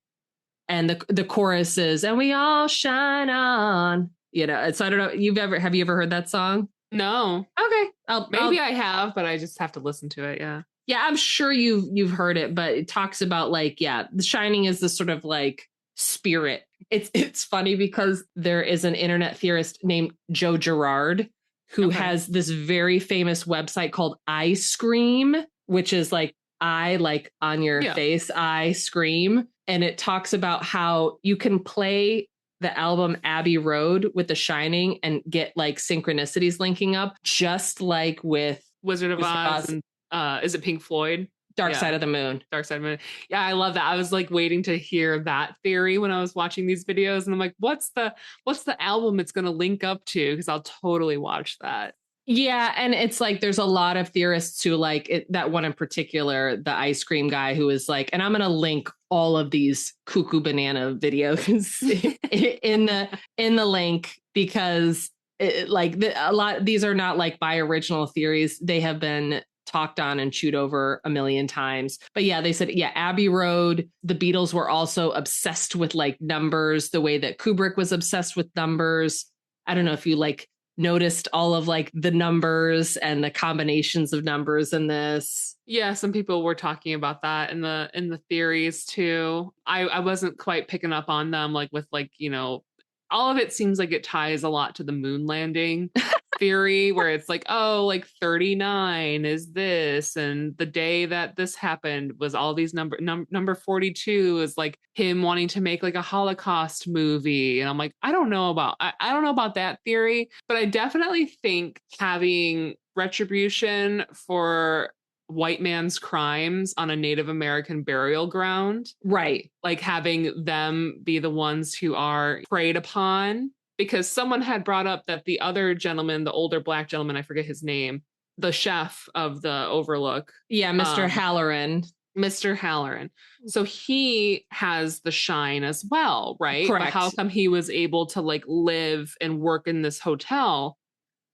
And the chorus is, and we all shine on, so I don't know. Have you ever heard that song? No. Okay. I have, but I just have to listen to it. Yeah. Yeah, I'm sure you've heard it, but it talks about like, the shining is this sort of like spirit. It's funny because there is an internet theorist named Joe Girard who has this very famous website called I Scream, which is like I like on your face, I Scream. And it talks about how you can play the album Abbey Road with The Shining and get like synchronicities linking up, just like with Wizard of Oz and is it Pink Floyd? Dark Side of the Moon. Dark Side of the Moon. Yeah, I love that. I was like waiting to hear that theory when I was watching these videos, and I'm like, what's the album it's going to link up to? Because I'll totally watch that. Yeah, and it's like there's a lot of theorists who like it, that one in particular, the ice cream guy, who is like, and I'm going to link all of these cuckoo banana videos in the link because these are not like my original theories. They have been talked on and chewed over a million times. But yeah, they said, Abbey Road, the Beatles were also obsessed with like numbers, the way that Kubrick was obsessed with numbers. I don't know if you like noticed all of like the numbers and the combinations of numbers in this. Yeah, some people were talking about that in the theories too. I wasn't quite picking up on them, like with like, all of it seems like it ties a lot to the moon landing theory, where it's like, oh, like 39 is this, and the day that this happened was all these number 42 is like him wanting to make like a Holocaust movie. And I'm like, I don't know about that theory, but I definitely think having retribution for white man's crimes on a Native American burial ground, right, like having them be the ones who are preyed upon, because someone had brought up that the other gentleman, the older black gentleman, I forget his name, the chef of the Overlook. Yeah, Mr. Halloran. Mr. Halloran. So he has the shine as well, right? Correct. But how come he was able to like live and work in this hotel?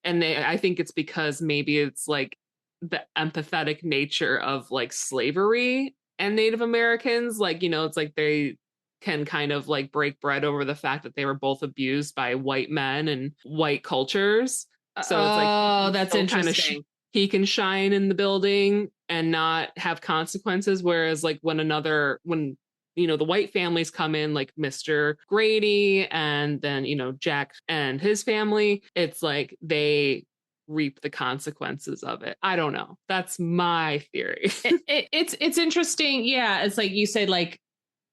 And I think it's because maybe it's like the empathetic nature of like slavery and Native Americans. Like, it's like they can kind of like break bread over the fact that they were both abused by white men and white cultures. So it's like, that's interesting. He can shine in the building and not have consequences. Whereas like when the white families come in, like Mr. Grady and then, Jack and his family, it's like they reap the consequences of it. I don't know. That's my theory. It's interesting. Yeah. It's like you said, like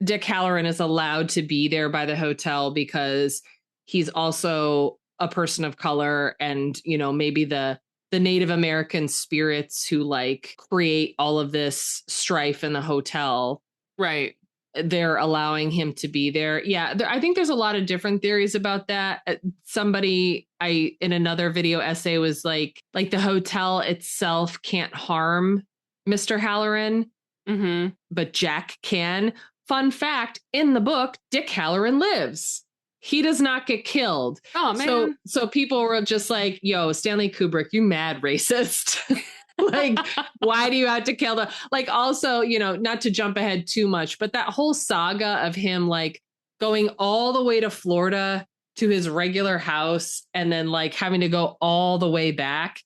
Dick Halloran is allowed to be there by the hotel because he's also a person of color, and, maybe the Native American spirits who like create all of this strife in the hotel. Right. They're allowing him to be there. Yeah, I think there's a lot of different theories about that. Somebody in another video essay was like the hotel itself can't harm Mr. Halloran, but Jack can. Fun fact, in the book, Dick Halloran lives. He does not get killed. Oh, man. So people were just like, yo, Stanley Kubrick, you mad racist. Like, why do you have to kill them? Like, also, not to jump ahead too much, but that whole saga of him like going all the way to Florida to his regular house and then like having to go all the way back.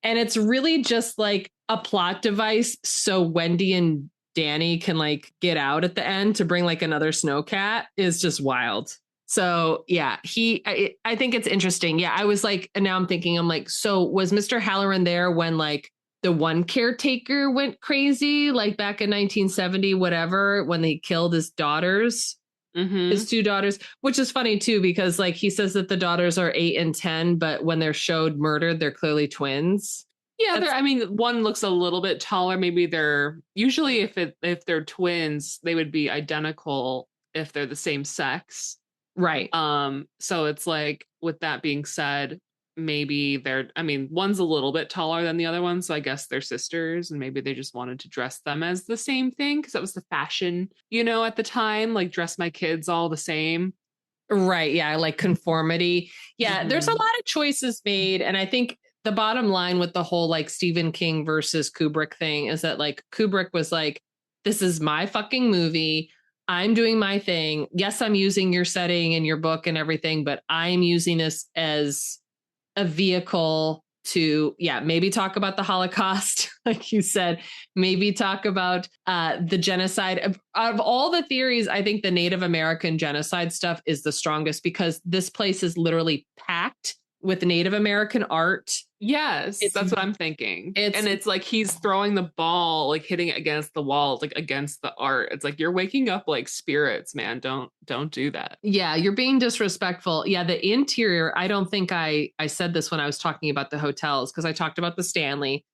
And it's really just like a plot device so Wendy and Danny can like get out at the end to bring like another snowcat is just wild. So yeah, I think it's interesting. Yeah, I was like, and now I'm thinking, I'm like, so was Mr. Halloran there when like the one caretaker went crazy, like back in 1970, whatever, when they killed his daughters, his two daughters, which is funny too, because like he says that the daughters are 8 and 10, but when they're showed murdered, they're clearly twins. Yeah, one looks a little bit taller. Maybe they're usually if they're twins, they would be identical if they're the same sex. Right. So it's like, with that being said, maybe one's a little bit taller than the other one, so I guess they're sisters, and maybe they just wanted to dress them as the same thing because that was the fashion, at the time, like dress my kids all the same. Right. Yeah. Like conformity. Yeah. There's a lot of choices made. And I think the bottom line with the whole like Stephen King versus Kubrick thing is that like Kubrick was like, this is my fucking movie. I'm doing my thing. Yes, I'm using your setting and your book and everything, but I'm using this as a vehicle to, maybe talk about the Holocaust, like you said, maybe talk about the genocide. Out of all the theories, I think the Native American genocide stuff is the strongest because this place is literally packed with Native American art. Yes, that's what I'm thinking. And it's like he's throwing the ball, like hitting it against the wall, like against the art. It's like you're waking up like spirits, man. Don't do that. Yeah, you're being disrespectful. Yeah, the interior, I don't think I said this when I was talking about the hotels because I talked about the Stanley,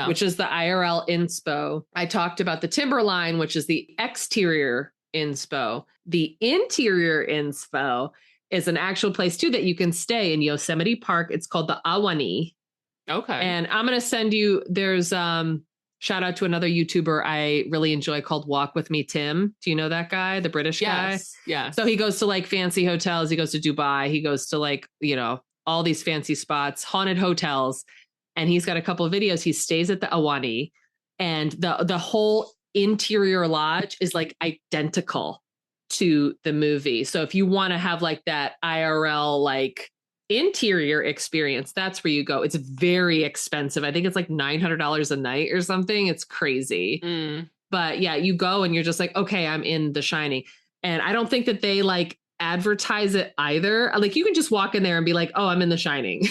which is the IRL inspo. I talked about the Timberline, which is the exterior inspo. The interior inspo is an actual place too that you can stay in Yosemite Park. It's called the Ahwahnee. Okay. And I'm going to send you, there's shout out to another YouTuber I really enjoy called Walk With Me Tim. Do you know that guy, the British guy? Yeah. So he goes to like fancy hotels. He goes to Dubai. He goes to like, all these fancy spots, haunted hotels. And he's got a couple of videos. He stays at the Ahwahnee and the whole interior lodge is like identical to the movie. So if you want to have like that IRL, like interior experience, that's where you go. It's very expensive. I think it's like $900 a night or something. It's crazy. But yeah, you go and you're just like, okay, I'm in The Shining. And I don't think that they like advertise it either. Like you can just walk in there and be like, oh, I'm in The Shining.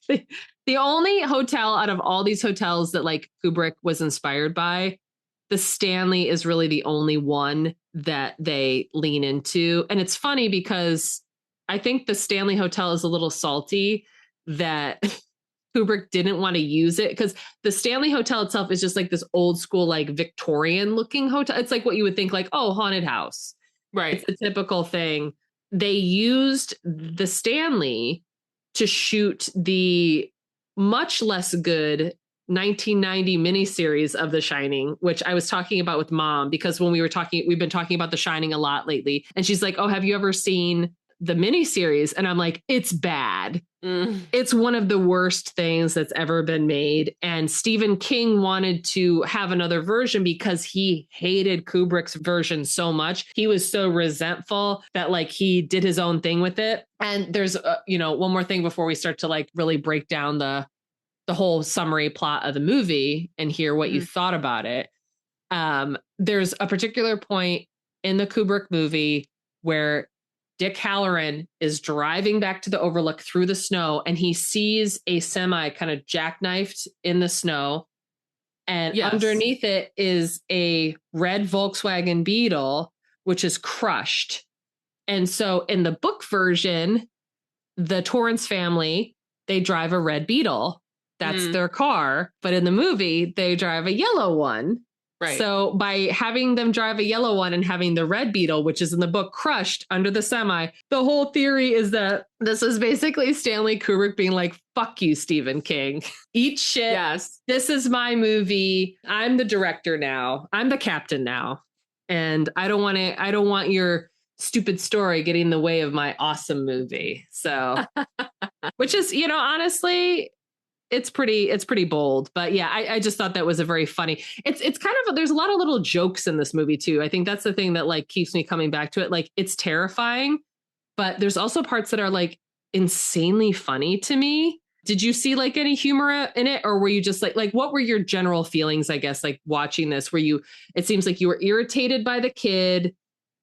The only hotel out of all these hotels that like Kubrick was inspired by, the Stanley is really the only one that they lean into. And it's funny because I think the Stanley Hotel is a little salty that Kubrick didn't want to use it because the Stanley Hotel itself is just like this old school, like Victorian looking hotel. It's like what you would think like, oh, haunted house. Right. It's a typical thing. They used the Stanley to shoot the much less good 1990 miniseries of The Shining, which I was talking about with Mom, because when we've been talking about The Shining a lot lately. And she's like, oh, have you ever seen the miniseries? And I'm like, it's bad. It's one of the worst things that's ever been made. And Stephen King wanted to have another version because he hated Kubrick's version so much. He was so resentful that like he did his own thing with it. And there's, one more thing before we start to like really break down the whole summary plot of the movie and hear what you thought about it. There's a particular point in the Kubrick movie where Dick Halloran is driving back to the Overlook through the snow and he sees a semi kind of jackknifed in the snow. And underneath it is a red Volkswagen Beetle, which is crushed. And so in the book version, the Torrance family, they drive a red Beetle. That's their car. But in the movie, they drive a yellow one. Right. So by having them drive a yellow one and having the red Beetle, which is in the book crushed under the semi, the whole theory is that this is basically Stanley Kubrick being like, fuck you, Stephen King. Eat shit. Yes. This is my movie. I'm the director now. I'm the captain now. And I don't want your stupid story getting in the way of my awesome movie. So, which is, honestly, it's pretty bold, but yeah, I just thought that was a very funny, it's kind of, there's a lot of little jokes in this movie too. I think that's the thing that like keeps me coming back to it. Like it's terrifying, but there's also parts that are like insanely funny to me. Did you see like any humor in it? Or were you just like what were your general feelings, I guess, like watching this? It seems like you were irritated by the kid.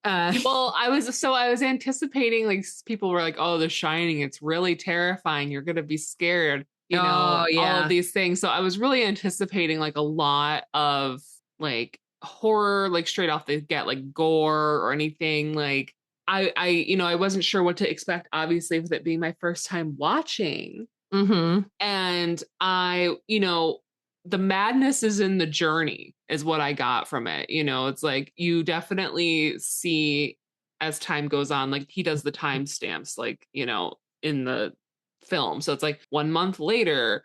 Well, I was anticipating like people were like, oh, The Shining, it's really terrifying. You're going to be scared. All of these things. So I was really anticipating like a lot of like horror, like straight off the get, like gore or anything. Like I wasn't sure what to expect, obviously, with it being my first time watching. And the madness is in the journey is what I got from it. It's like you definitely see as time goes on, like he does the timestamps, like, in the film. So it's like 1 month later,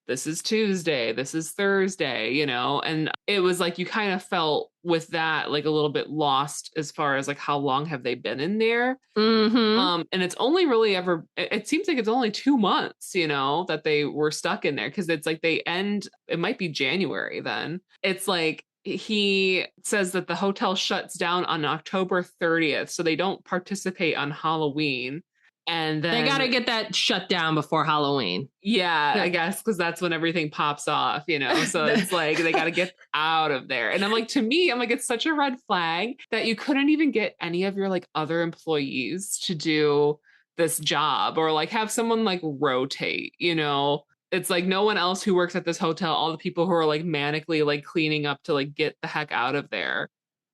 this is Tuesday, this is Thursday, you know, and it was like you kind of felt with that like a little bit lost as far as like how long have they been in there. And it's only really ever, it seems like it's only 2 months, you know, that they were stuck in there, because it's like they end, it might be January then. It's like he says that the hotel shuts down on October 30th, so they don't participate on Halloween. And then they got to get that shut down before Halloween. Yeah, I guess, because that's when everything pops off, you know? So it's like they got to get out of there. And I'm like, to me, I'm like, it's such a red flag that you couldn't even get any of your like other employees to do this job, or like have someone like rotate, you know? It's like no one else who works at this hotel, all the people who are like manically like cleaning up to like get the heck out of there,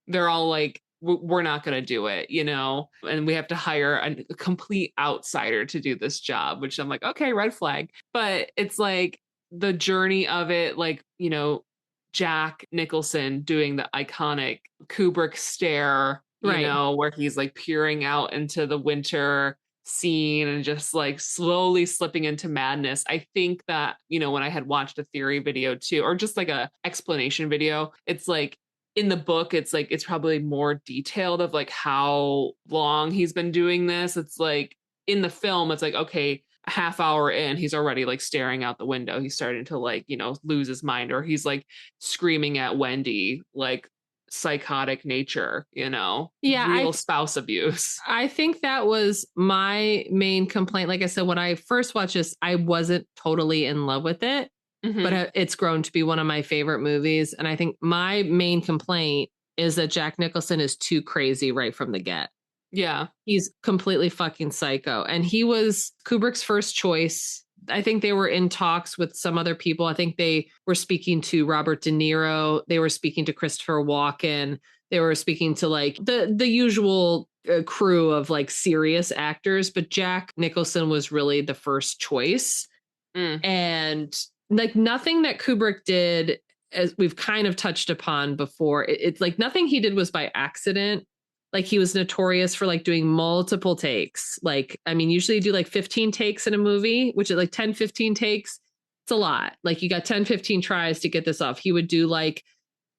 they're all like, we're not going to do it, you know, and we have to hire a complete outsider to do this job, which I'm like, okay, red flag. But it's like the journey of it, like, you know, Jack Nicholson doing the iconic Kubrick stare, you know, where he's like peering out into the winter scene and just like slowly slipping into madness. I think that, you know, when I had watched a theory video too, or just like a explanation video, it's like, in the book, it's like it's probably more detailed of like how long he's been doing this. It's like in the film, it's like, okay, a half hour in, he's already like staring out the window. He's starting to like, you know, lose his mind, or he's like screaming at Wendy, like psychotic nature, you know, real spouse abuse. I think that was my main complaint. Like I said, when I first watched this, I wasn't totally in love with it. But it's grown to be one of my favorite movies. And I think my main complaint is that Jack Nicholson is too crazy right from the get. Yeah. He's completely fucking psycho. And he was Kubrick's first choice. I think they were in talks with some other people. I think they were speaking to Robert De Niro. They were speaking to Christopher Walken. They were speaking to like the usual crew of like serious actors. But Jack Nicholson was really the first choice. And like nothing that Kubrick did, as we've kind of touched upon before, it's like nothing he did was by accident. Like he was notorious for like doing multiple takes. Like, I mean, usually you do like 15 takes in a movie, which is like 10, 15 takes. It's a lot. Like you got 10, 15 tries to get this off. He would do like,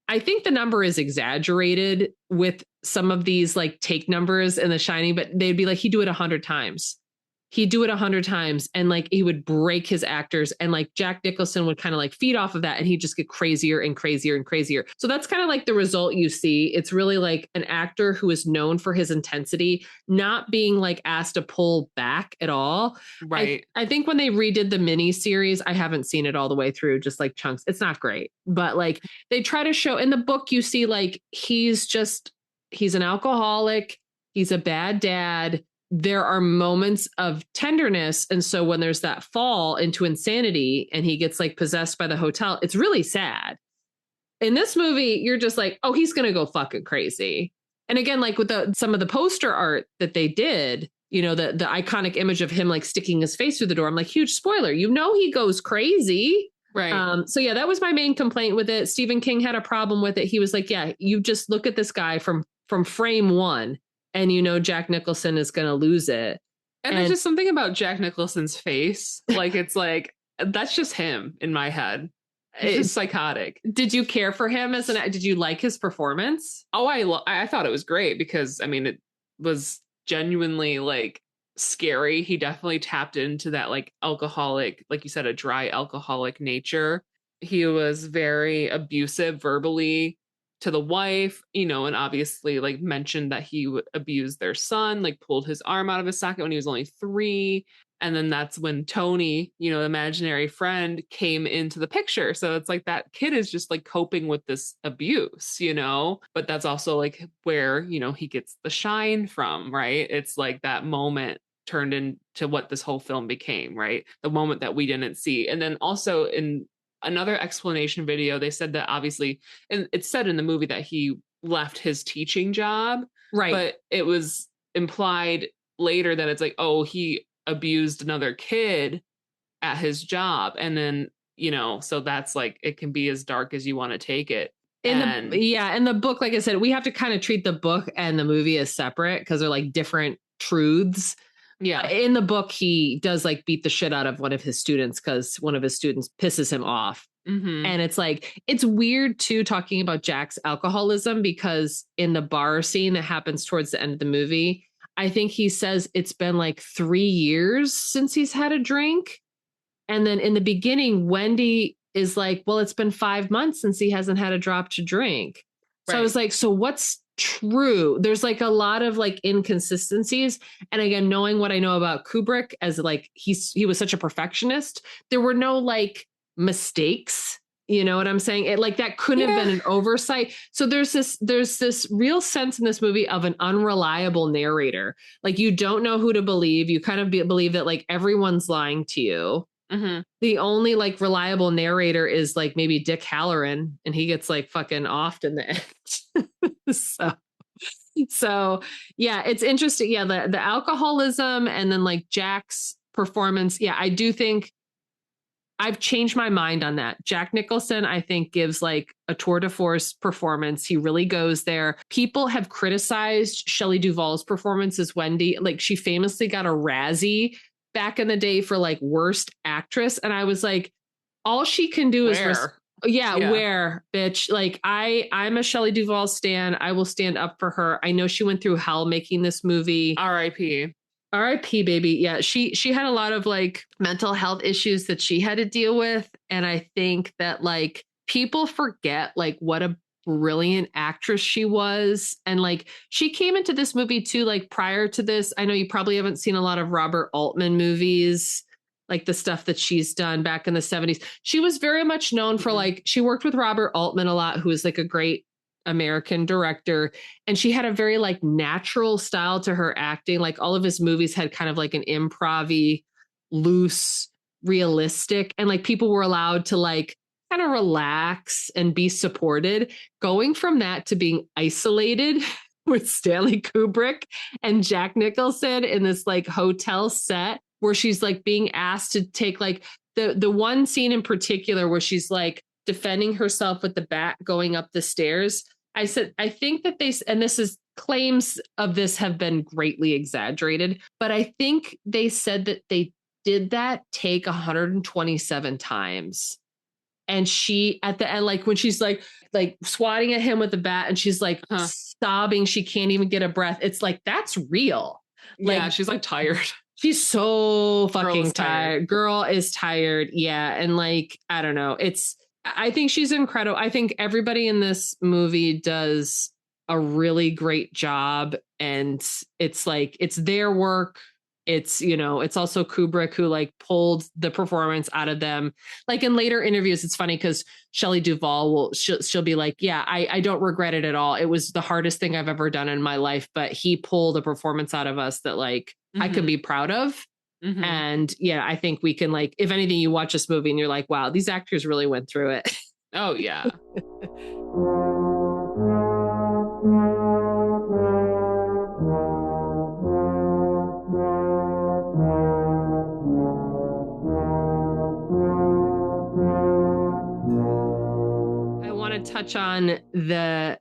I think the number is exaggerated with some of these like take numbers in The Shining, but they'd be like, he'd do it 100 times. He'd do it 100 times and like he would break his actors, and like Jack Nicholson would kind of like feed off of that, and he'd just get crazier and crazier and crazier. So that's kind of like the result you see. It's really like an actor who is known for his intensity, not being like asked to pull back at all. Right. I think when they redid the mini series, I haven't seen it all the way through, just like chunks. It's not great, but like they try to show in the book, you see like he's an alcoholic. He's a bad dad. There are moments of tenderness. And so when there's that fall into insanity and he gets like possessed by the hotel, it's really sad. In this movie, you're just like, oh, he's going to go fucking crazy. And again, like with some of the poster art that they did, you know, the iconic image of him like sticking his face through the door. I'm like, huge spoiler, you know, he goes crazy. Right. So yeah, that was my main complaint with it. Stephen King had a problem with it. He was like, yeah, you just look at this guy from frame one, and you know Jack Nicholson is going to lose it. And there's just something about Jack Nicholson's face. Like, it's like, that's just him in my head. It's psychotic. Did you care for him did you like his performance? Oh, I thought it was great because, I mean, it was genuinely like scary. He definitely tapped into that like alcoholic, like you said, a dry alcoholic nature. He was very abusive verbally to the wife, you know, and obviously like mentioned that he abused their son, like pulled his arm out of his socket when he was only 3. And then that's when Tony, you know, imaginary friend, came into the picture. So it's like that kid is just like coping with this abuse, you know, but that's also like where, you know, he gets the shine from, right? It's like that moment turned into what this whole film became, right? The moment that we didn't see. And then also in another explanation video, they said that obviously, and it's said in the movie that he left his teaching job, right? But it was implied later that it's like, oh, he abused another kid at his job. And then, you know, so that's like, it can be as dark as you want to take it. In the book, like I said, we have to kind of treat the book and the movie as separate because they're like different truths. Yeah. In the book, he does like beat the shit out of one of his students because one of his students pisses him off. Mm-hmm. And it's like, it's weird too, talking about Jack's alcoholism, because in the bar scene that happens towards the end of the movie, I think he says it's been like 3 years since he's had a drink. And then in the beginning, Wendy is like, well, it's been 5 months since he hasn't had a drop to drink. So I was like, so what's true? There's like a lot of like inconsistencies. And again, knowing what I know about Kubrick as like, he was such a perfectionist, there were no like mistakes. You know what I'm saying? It like that couldn't have been an oversight. So there's this real sense in this movie of an unreliable narrator. Like you don't know who to believe. You kind of believe that like everyone's lying to you. Mm-hmm. The only like reliable narrator is like maybe Dick Halloran, and he gets like fucking offed in the end. So yeah, it's interesting. Yeah, the alcoholism and then like Jack's performance. Yeah, I do think I've changed my mind on that. Jack Nicholson, I think, gives like a tour de force performance. He really goes there. People have criticized Shelley Duvall's performance as Wendy. Like she famously got a Razzie back in the day for like worst actress. And I was like, all she can do is where, bitch. Like I'm a Shelley Duvall stan. I will stand up for her. I know she went through hell making this movie. R.I.P. R.I.P. baby. Yeah, she had a lot of like mental health issues that she had to deal with, and I think that like people forget like what a brilliant actress she was, and like she came into this movie too. Like prior to this, I know you probably haven't seen a lot of Robert Altman movies, like the stuff that she's done back in the 70s. She was very much known for like she worked with Robert Altman a lot, who is like a great American director, and she had a very like natural style to her acting. Like all of his movies had kind of like an improv-y, loose, realistic, and like people were allowed to like kind of relax and be supported. Going from that to being isolated with Stanley Kubrick and Jack Nicholson in this like hotel set where she's like being asked to take like the one scene in particular where she's like defending herself with the bat going up the stairs. I said, I think that and this is claims of this have been greatly exaggerated, but I think they said that they did that take 127 times. And she, at the end, like when she's like swatting at him with the bat and she's like sobbing, she can't even get a breath. It's like, that's real. Like, yeah, she's like tired. She's so fucking tired. Girl is tired. Yeah. And like, I don't know. I think she's incredible. I think everybody in this movie does a really great job. And it's like, it's their work. It's, you know, it's also Kubrick who like pulled the performance out of them. Like in later interviews, it's funny because Shelley Duvall she'll be like, yeah, I don't regret it at all. It was the hardest thing I've ever done in my life, but he pulled a performance out of us that like I could be proud of. Mm-hmm. And yeah, I think we can like, if anything, you watch this movie and you're like, wow, these actors really went through it. Oh yeah. I want to touch on the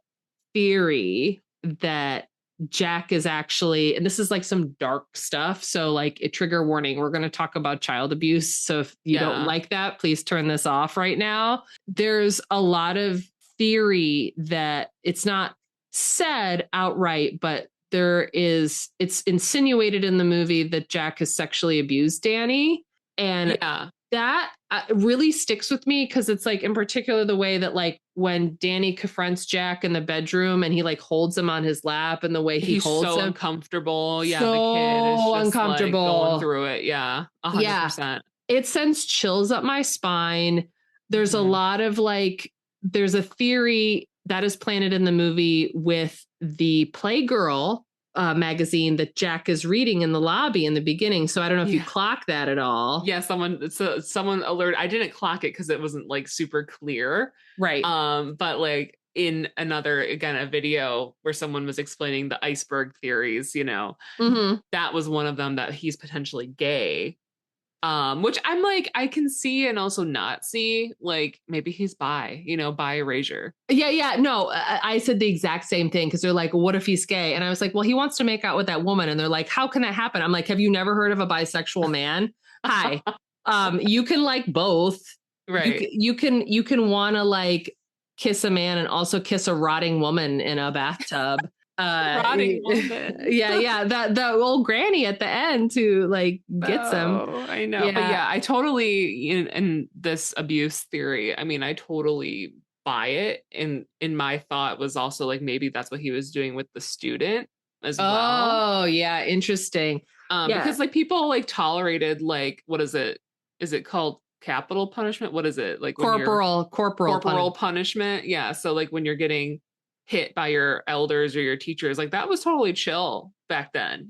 theory that Jack is actually, and this is like some dark stuff. So like a trigger warning, we're going to talk about child abuse. So if you don't like that, please turn this off right now. There's a lot of theory that it's not said outright, but it's insinuated in the movie that Jack has sexually abused Danny. And that really sticks with me because it's like in particular the way that like when Danny confronts Jack in the bedroom and he like holds him on his lap and the way he's holds so him. Uncomfortable. Yeah, so the kid is just uncomfortable. Like going through it. Yeah, 100%. Yeah, it sends chills up my spine. There's a lot of like, there's a theory that is planted in the movie with the Playgirl magazine that Jack is reading in the lobby in the beginning. So I don't know if you clock that at all. Yeah, someone alert. I didn't clock it because it wasn't like super clear. Right. But like in another, again, a video where someone was explaining the iceberg theories, you know, that was one of them, that he's potentially gay. Which I'm like, I can see and also not see. Like maybe he's bi, bi erasure. Yeah. No, I said the exact same thing because they're like, well, what if he's gay? And I was like, well, he wants to make out with that woman. And they're like, how can that happen? I'm like, have you never heard of a bisexual man? Hi. You can like both. Right. You can want to like kiss a man and also kiss a rotting woman in a bathtub. Rotting woman. Yeah. That the old granny at the end who like gets him. I know. Yeah. But yeah, I totally in this abuse theory. I mean, I totally buy it. And in my thought was also like maybe that's what he was doing with the student as well. Oh, yeah, interesting. Because like people like tolerated like what is it? Is it called capital punishment? What is it? Like corporal punishment? Yeah. So like when you're getting hit by your elders or your teachers, like that was totally chill back then,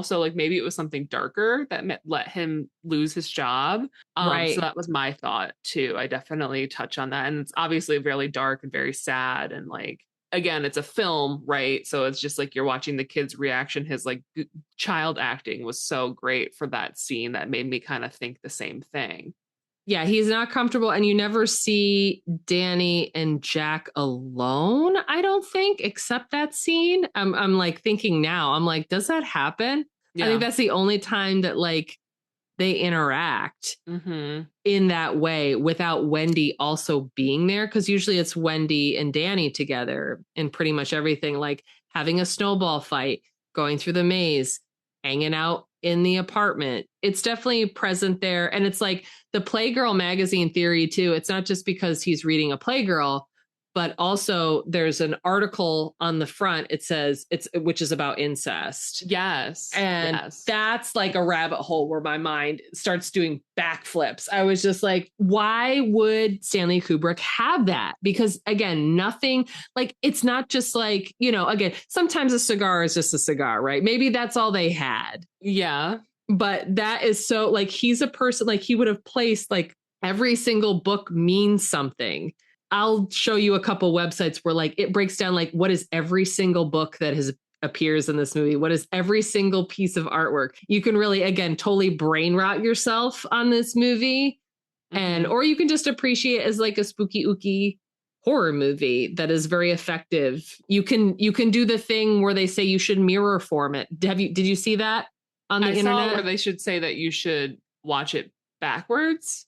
so like maybe it was something darker that let him lose his job. Right. So that was my thought too. I definitely touch on that, and it's obviously very dark and very sad, and like again, it's a film, right? So it's just like you're watching the kid's reaction. His like child acting was so great for that scene that made me kind of think the same thing. Yeah, he's not comfortable, and you never see Danny and Jack alone, I don't think, except that scene. I'm like thinking now, I'm like, does that happen? Yeah. I think that's the only time that like they interact in that way without Wendy also being there. Because usually it's Wendy and Danny together in pretty much everything, like having a snowball fight, going through the maze, hanging out in the apartment. It's definitely present there. And it's like the Playgirl magazine theory too. It's not just because he's reading a Playgirl, but also there's an article on the front. It says which is about incest. Yes. And that's like a rabbit hole where my mind starts doing backflips. I was just like, why would Stanley Kubrick have that? Because again, nothing like, it's not just like, again, sometimes a cigar is just a cigar, right? Maybe that's all they had. Yeah. But that is so like, he's a person, like he would have placed like every single book means something. I'll show you a couple websites where like it breaks down like what is every single book that appears in this movie. What is every single piece of artwork? You can really, again, totally brain rot yourself on this movie. And, or you can just appreciate it as like a spooky ooky horror movie that is very effective. You can do the thing where they say you should mirror form it. Did you see that on the internet? Saw where they should say that you should watch it backwards.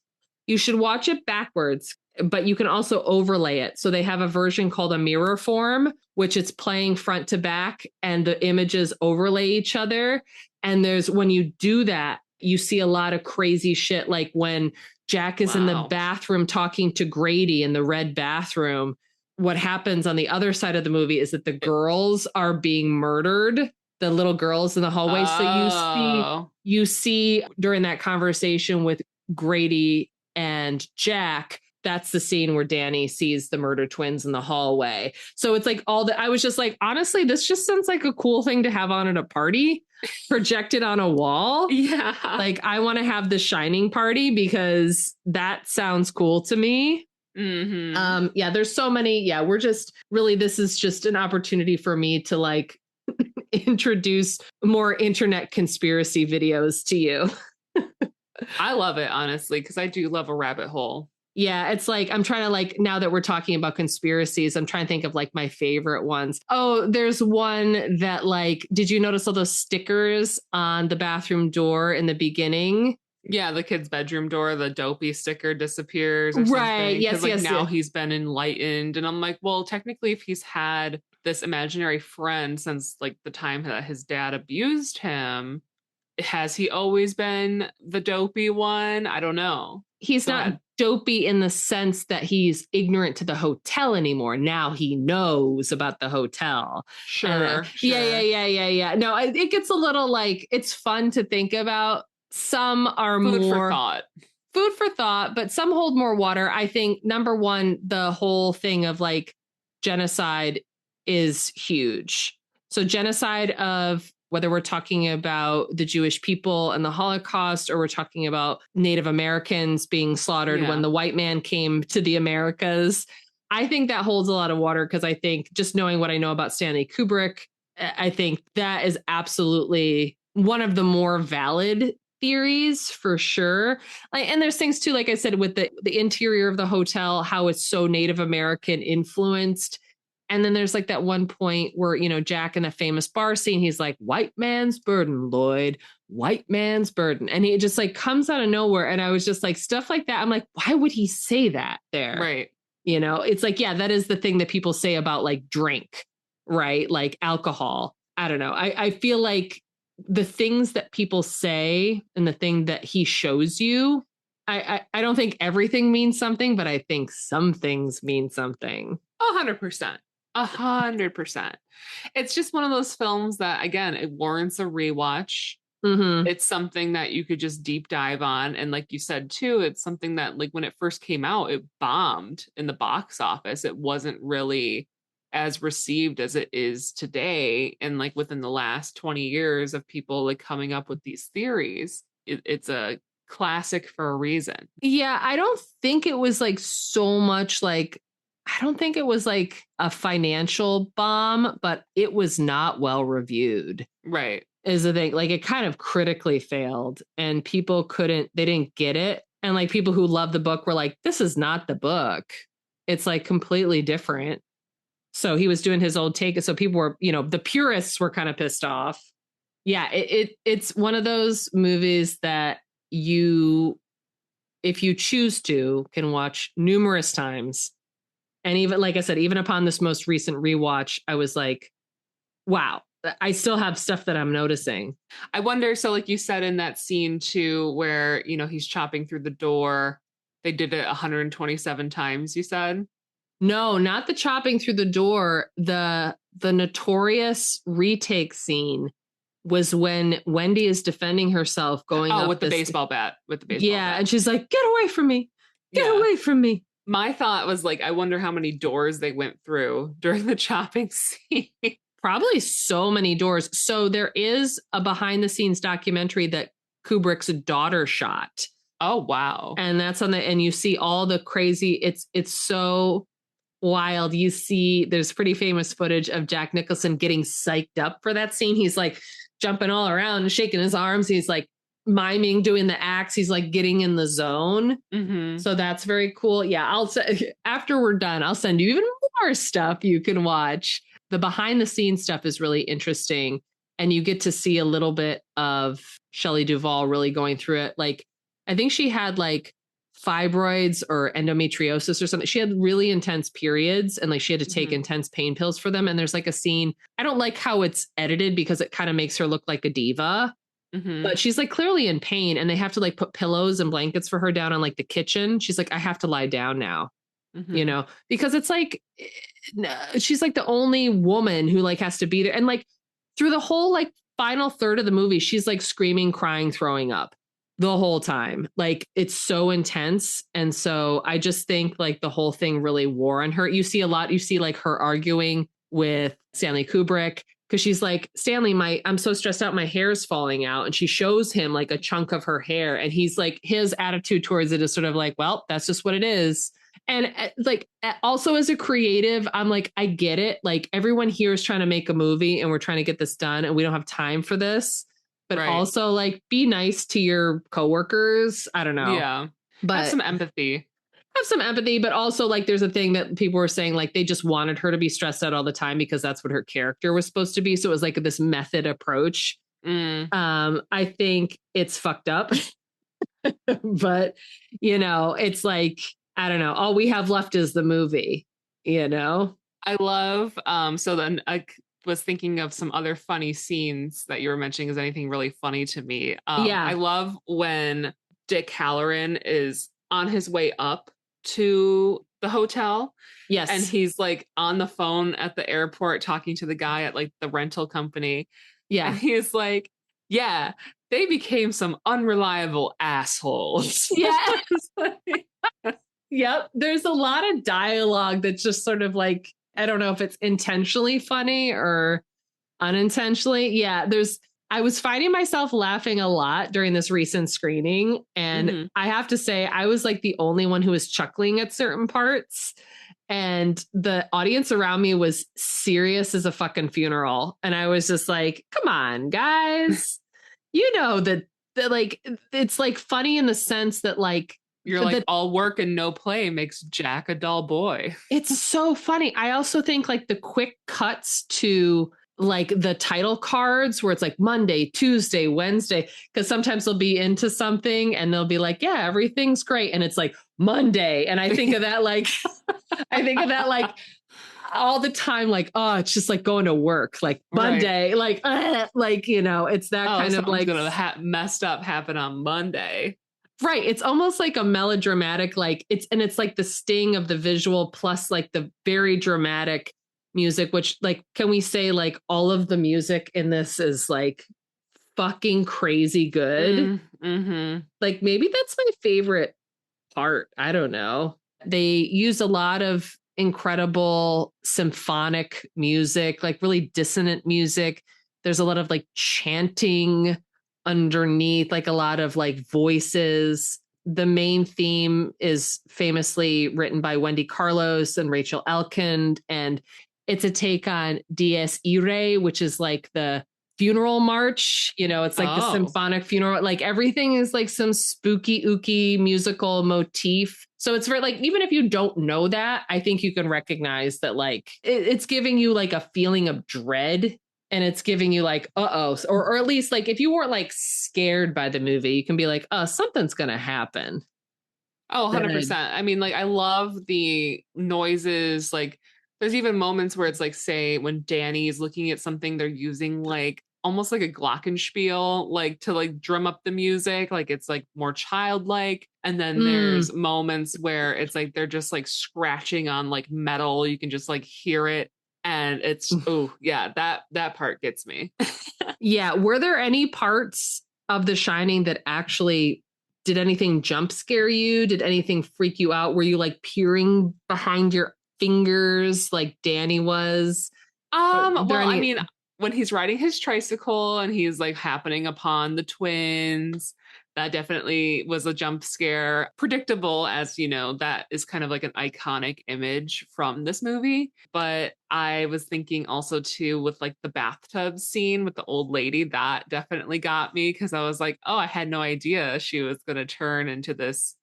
You should watch it backwards, but you can also overlay it. So they have a version called a mirror form, which it's playing front to back and the images overlay each other. And when you do that, you see a lot of crazy shit. Like when Jack is in the bathroom talking to Grady in the red bathroom, what happens on the other side of the movie is that the girls are being murdered. The little girls in the hallway. So you see during that conversation with Grady and Jack, that's the scene where Danny sees the murder twins in the hallway. So it's like I was just like, honestly, this just sounds like a cool thing to have on at a party, projected on a wall. Yeah. Like I want to have the Shining party because that sounds cool to me. Yeah, there's so many. Yeah, we're just really, this is just an opportunity for me to like introduce more internet conspiracy videos to you. I love it, honestly, because I do love a rabbit hole. Yeah, it's like, I'm trying to like, now that we're talking about conspiracies, I'm trying to think of like my favorite ones. Oh, there's one that like, did you notice all those stickers on the bathroom door in the beginning? Yeah, the kid's bedroom door, the dopey sticker disappears. Or right. Yes. Like now yes. He's been enlightened. And I'm like, well, technically, if he's had this imaginary friend since like the time that his dad abused him, has he always been the dopey one? I don't know. He's not dopey in the sense that he's ignorant to the hotel anymore. Now he knows about the hotel. Sure. Yeah. No, it gets a little like, it's fun to think about. Some are food more food for thought, but some hold more water. I think number one, the whole thing of like genocide is huge. So genocide of whether we're talking about the Jewish people and the Holocaust, or we're talking about Native Americans being slaughtered when the white man came to the Americas. I think that holds a lot of water because I think just knowing what I know about Stanley Kubrick, I think that is absolutely one of the more valid theories for sure. Like, and there's things too, like I said, with the interior of the hotel, how it's so Native American influenced. And then there's like that one point where, you know, Jack in the famous bar scene, he's like, white man's burden, Lloyd, white man's burden. And he just like comes out of nowhere. And I was just like, stuff like that. I'm like, why would he say that there? Right. You know, it's like, yeah, that is the thing that people say about like drink, right? Like alcohol. I don't know. I feel like the things that people say and the thing that he shows you, I don't think everything means something, but I think some things mean something. 100%. 100%. It's just one of those films that, again, it warrants a rewatch. Mm-hmm. It's something that you could just deep dive on. And like you said, too, it's something that like when it first came out, it bombed in the box office. It wasn't really as received as it is today. And like within the last 20 years of people like coming up with these theories, it's a classic for a reason. Yeah, I don't think it was like so much like, I don't think it was like a financial bomb, but it was not well reviewed. Right. Is the thing. Like it kind of critically failed and people they didn't get it. And like people who love the book were like, this is not the book. It's like completely different. So he was doing his old take. So people were, you know, the purists were kind of pissed off. Yeah, it's one of those movies that you, if you choose to, can watch numerous times. And even, like I said, even upon this most recent rewatch, I was like, wow, I still have stuff that I'm noticing. I wonder, so like you said in that scene too, where, you know, he's chopping through the door, they did it 127 times, you said? No, not the chopping through the door. The notorious retake scene was when Wendy is defending herself going up with the baseball bat. Yeah, and she's like, get away from me. Get away from me. My thought was like, I wonder how many doors they went through during the chopping scene. Probably so many doors. So there is a behind the scenes documentary that Kubrick's daughter shot. Oh, wow. And that's and you see all the crazy, it's so wild. You see, there's pretty famous footage of Jack Nicholson getting psyched up for that scene. He's like jumping all around and shaking his arms. He's like miming, doing the acts. He's like getting in the zone. Mm-hmm. So that's very cool. Yeah, after we're done, I'll send you even more stuff you can watch. The behind the scenes stuff is really interesting. And you get to see a little bit of Shelley Duvall really going through it. Like, I think she had like fibroids or endometriosis or something. She had really intense periods and like she had to take intense pain pills for them. And there's like a scene, I don't like how it's edited because it kind of makes her look like a diva. But she's like clearly in pain and they have to like put pillows and blankets for her down on like the kitchen. She's like, I have to lie down now, you know, because it's like, she's like the only woman who like has to be there. And like through the whole like final third of the movie, she's like screaming, crying, throwing up the whole time. Like it's so intense. And so I just think like the whole thing really wore on her. You see like her arguing with Stanley Kubrick. Because she's like, Stanley, I'm so stressed out, my hair is falling out. And she shows him like a chunk of her hair. And he's like, his attitude towards it is sort of like, well, that's just what it is. And like, also as a creative, I'm like, I get it. Like everyone here is trying to make a movie and we're trying to get this done and we don't have time for this. But also like, be nice to your coworkers. I don't know. Yeah. But have some empathy. But also like there's a thing that people were saying like they just wanted her to be stressed out all the time because that's what her character was supposed to be. So it was like this method approach. I think it's fucked up. But, you know, it's like, I don't know. All we have left is the movie, you know? I love, so then I was thinking of some other funny scenes that you were mentioning. Is anything really funny to me? I love when Dick Halloran is on his way up to the hotel. Yes. And he's like on the phone at the airport talking to the guy at like the rental company. Yeah. And he's like, yeah, they became some unreliable assholes. Yes. Yep. There's a lot of dialogue that's just sort of like, I don't know if it's intentionally funny or unintentionally. Yeah. I was finding myself laughing a lot during this recent screening. And I have to say, I was like the only one who was chuckling at certain parts. And the audience around me was serious as a fucking funeral. And I was just like, come on, guys. You know that like it's like funny in the sense that like you're like all work and no play makes Jack a dull boy. It's so funny. I also think like the quick cuts to like the title cards where it's like Monday, Tuesday, Wednesday, because sometimes they'll be into something and they'll be like, yeah, everything's great. And it's like Monday. And I think of that like, I think of that like all the time, like, oh, it's just like going to work, like Monday, right. Like, you know, it's that kind of like gonna messed up happen on Monday. Right. It's almost like a melodramatic, like it's like the sting of the visual plus like the very dramatic music, which like, can we say like all of the music in this is like fucking crazy good? Mm-hmm. Like maybe that's my favorite part. I don't know. They use a lot of incredible symphonic music, like really dissonant music. There's a lot of like chanting underneath, like a lot of like voices. The main theme is famously written by Wendy Carlos and Rachel Elkind, and it's a take on Dies Irae, which is like the funeral march. You know, it's like the symphonic funeral. Like everything is like some spooky, ooky musical motif. So it's very like, even if you don't know that, I think you can recognize that like it's giving you like a feeling of dread. And it's giving you like, uh-oh, or at least like if you weren't like scared by the movie, you can be like, oh, something's going to happen. Oh, 100%. I mean, like, I love the noises. Like, there's even moments where it's like, say, when Danny's looking at something, they're using like almost like a glockenspiel, like to like drum up the music. Like, it's like more childlike. And then there's moments where it's like they're just like scratching on like metal. You can just like hear it. And it's, oh, yeah, that part gets me. Yeah. Were there any parts of The Shining that actually did anything jump scare you? Did anything freak you out? Were you like peering behind your fingers like Danny was? I mean, when he's riding his tricycle and he's like happening upon the twins, that definitely was a jump scare. Predictable, as you know, that is kind of like an iconic image from this movie. But I was thinking also too with like the bathtub scene with the old lady, that definitely got me because I was like, oh, I had no idea she was going to turn into this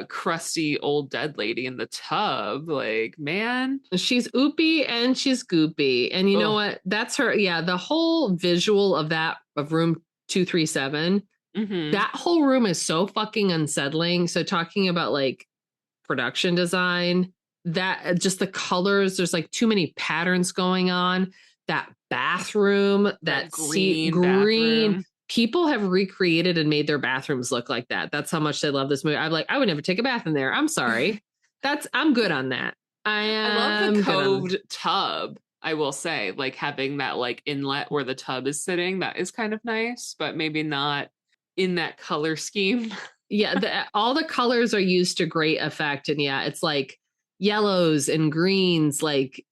crusty old dead lady in the tub. Like, man, she's oopy and she's goopy. And you know what? That's her. Yeah. The whole visual of room 237. Mm-hmm. That whole room is so fucking unsettling. So talking about like production design, that just the colors, there's like too many patterns going on. That bathroom, that green bathroom. People have recreated and made their bathrooms look like that. That's how much they love this movie. I'm like, I would never take a bath in there. I'm sorry. I'm good on that. I love the coved tub. I will say, like having that like inlet where the tub is sitting, that is kind of nice, but maybe not in that color scheme. Yeah, all the colors are used to great effect. And yeah, it's like yellows and greens, like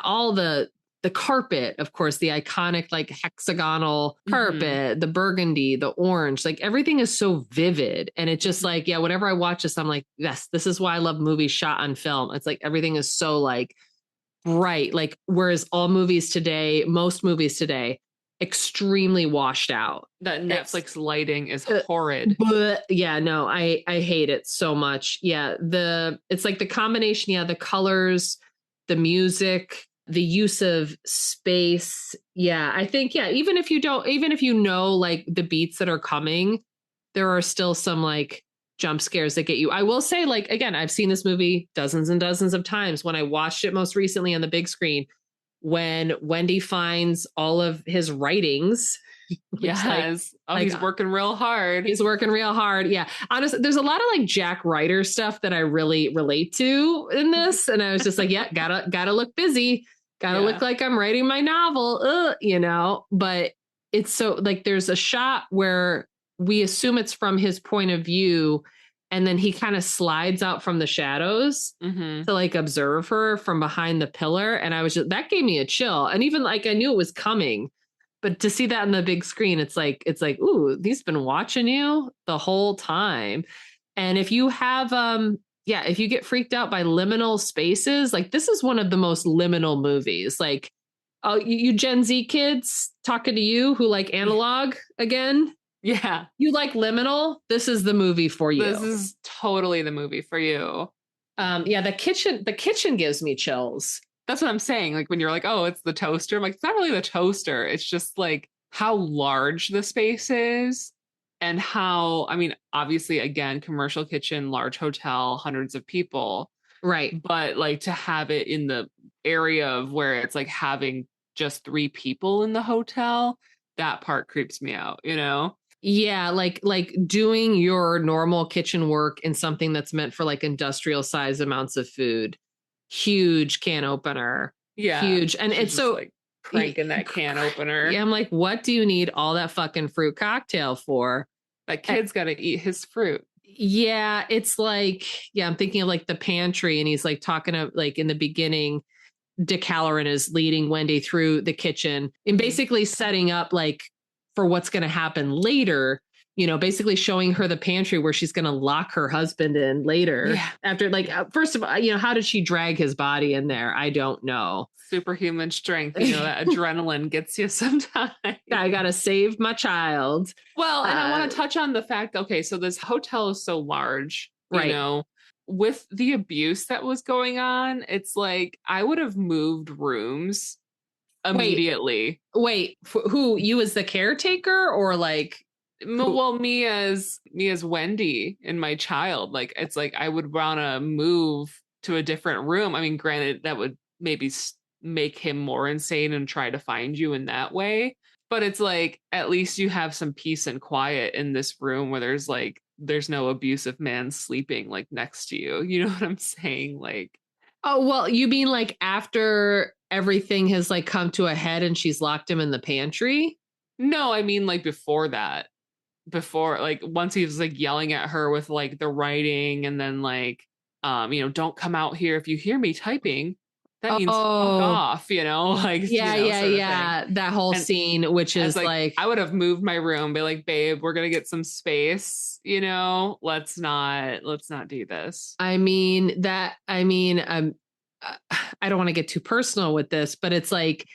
all the carpet, of course, the iconic like hexagonal carpet, the burgundy, the orange, like everything is so vivid. And it just like, yeah, whenever I watch this, I'm like, yes, this is why I love movies shot on film. It's like everything is so like bright, like whereas most movies today, extremely washed out. That Netflix lighting is horrid. But yeah, no, I hate it so much. Yeah, it's like the combination, the colors, the music, the use of space. Yeah, I think even if you know like the beats that are coming, there are still some like jump scares that get you. I will say, like, again, I've seen this movie dozens and dozens of times. When I watched it most recently on the big screen, when Wendy finds all of his writings. Yes. He's working real hard. He's working real hard. Yeah. Honestly, there's a lot of like Jack Ryder stuff that I really relate to in this. And I was just like, yeah, gotta look busy. Gotta look like I'm writing my novel, but it's so like, there's a shot where we assume it's from his point of view. And then he kind of slides out from the shadows to like observe her from behind the pillar. And that gave me a chill. And even like, I knew it was coming, but to see that on the big screen, it's like, ooh, he's been watching you the whole time. And if you have, if you get freaked out by liminal spaces, like this is one of the most liminal movies. Like, oh, you Gen Z kids talking to you who like analog again. Yeah. You like liminal? This is the movie for you. This is totally the movie for you. Yeah, the kitchen gives me chills. That's what I'm saying. Like when you're like, oh, it's the toaster. I'm like, it's not really the toaster. It's just like how large the space is and how, I mean, obviously, again, commercial kitchen, large hotel, hundreds of people. Right. But like to have it in the area of where it's like having just 3 people in the hotel, that part creeps me out, you know? Yeah, like doing your normal kitchen work in something that's meant for like industrial size amounts of food. Huge can opener. Yeah. Huge. And She's it's so like cranking that can opener. Yeah, I'm like, what do you need all that fucking fruit cocktail for? That kid's got to eat his fruit. Yeah, it's like, yeah, I'm thinking of like the pantry, and he's like talking of like in the beginning, Dick Halloran is leading Wendy through the kitchen and basically setting up like for what's going to happen later, you know, basically showing her the pantry where she's going to lock her husband in later. Yeah. After like, first of all, you know, how did she drag his body in there? I don't know. Superhuman strength. You know, that adrenaline gets you sometimes. I got to save my child. Well, and I want to touch on the fact, okay, so this hotel is so large, you know, with the abuse that was going on, it's like I would have moved rooms immediately. Wait, who, you as the caretaker or like? Well, me as Wendy and my child, like it's like I would want to move to a different room. I mean, granted, that would maybe make him more insane and try to find you in that way. But it's like, at least you have some peace and quiet in this room where there's no abusive man sleeping like next to you. You know what I'm saying? Like, oh, well, you mean like after everything has like come to a head and she's locked him in the pantry? No, I mean like before that. Before, like once he was like yelling at her with like the writing and then like, you know, don't come out here if you hear me typing. That means fuck off, you know, like yeah, you know, yeah. That whole scene, which is like I would have moved my room, be like, babe, we're gonna get some space, you know, let's not do this. I mean, I don't want to get too personal with this, but it's like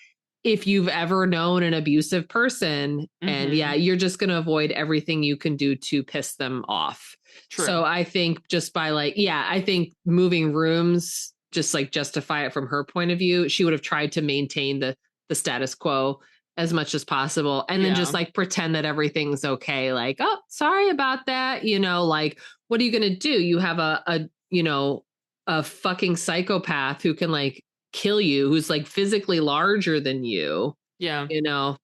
if you've ever known an abusive person, and yeah, you're just going to avoid everything you can do to piss them off. True. So I think just by like, yeah, I think moving rooms just like justify it from her point of view. She would have tried to maintain the status quo as much as possible, and then just like pretend that everything's okay. Like, oh, sorry about that. You know, like, what are you going to do? You have a you know, a fucking psychopath who can like kill you, who's like physically larger than you. Yeah. You know,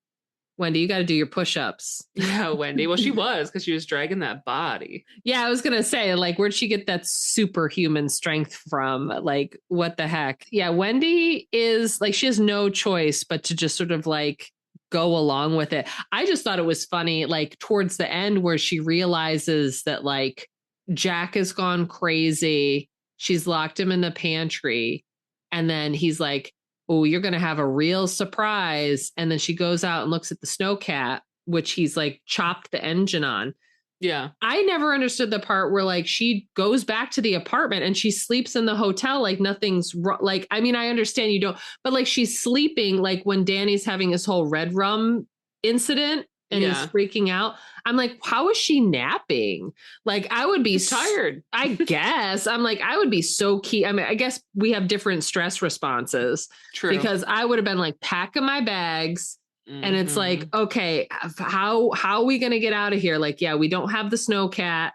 Wendy, you got to do your push-ups. Yeah, Wendy. Well, she was, because she was dragging that body. Yeah, I was going to say, like, where'd she get that superhuman strength from? Like, what the heck? Yeah, Wendy is like, she has no choice but to just sort of like go along with it. I just thought it was funny, like towards the end where she realizes that like Jack has gone crazy. She's locked him in the pantry. And then he's like, oh, you're going to have a real surprise. And then she goes out and looks at the snowcat, which he's like chopped the engine on. Yeah. I never understood the part where like she goes back to the apartment and she sleeps in the hotel like nothing's wrong. Like, I mean, I understand you don't, but like she's sleeping like when Danny's having his whole red rum incident and he's freaking out. I'm like, how is she napping? Like, I would be tired. I guess. I'm like, I would be so key. I mean, I guess we have different stress responses. True. Because I would have been like packing my bags. And it's like, okay, how are we going to get out of here? Like, yeah, we don't have the snowcat.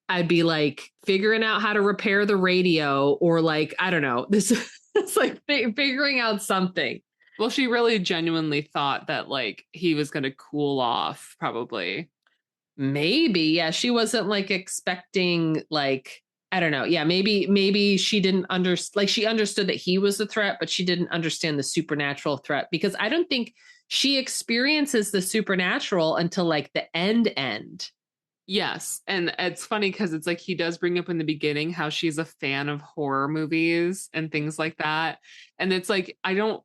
I'd be like figuring out how to repair the radio, or like, I don't know. This it's like figuring out something. Well, she really genuinely thought that like he was going to cool off, probably. Maybe. Yeah. She wasn't like expecting like, I don't know. Yeah. Maybe she didn't understand, like she understood that he was the threat, but she didn't understand the supernatural threat, because I don't think she experiences the supernatural until like the end. Yes. And it's funny because it's like he does bring up in the beginning how she's a fan of horror movies and things like that. And it's like, I don't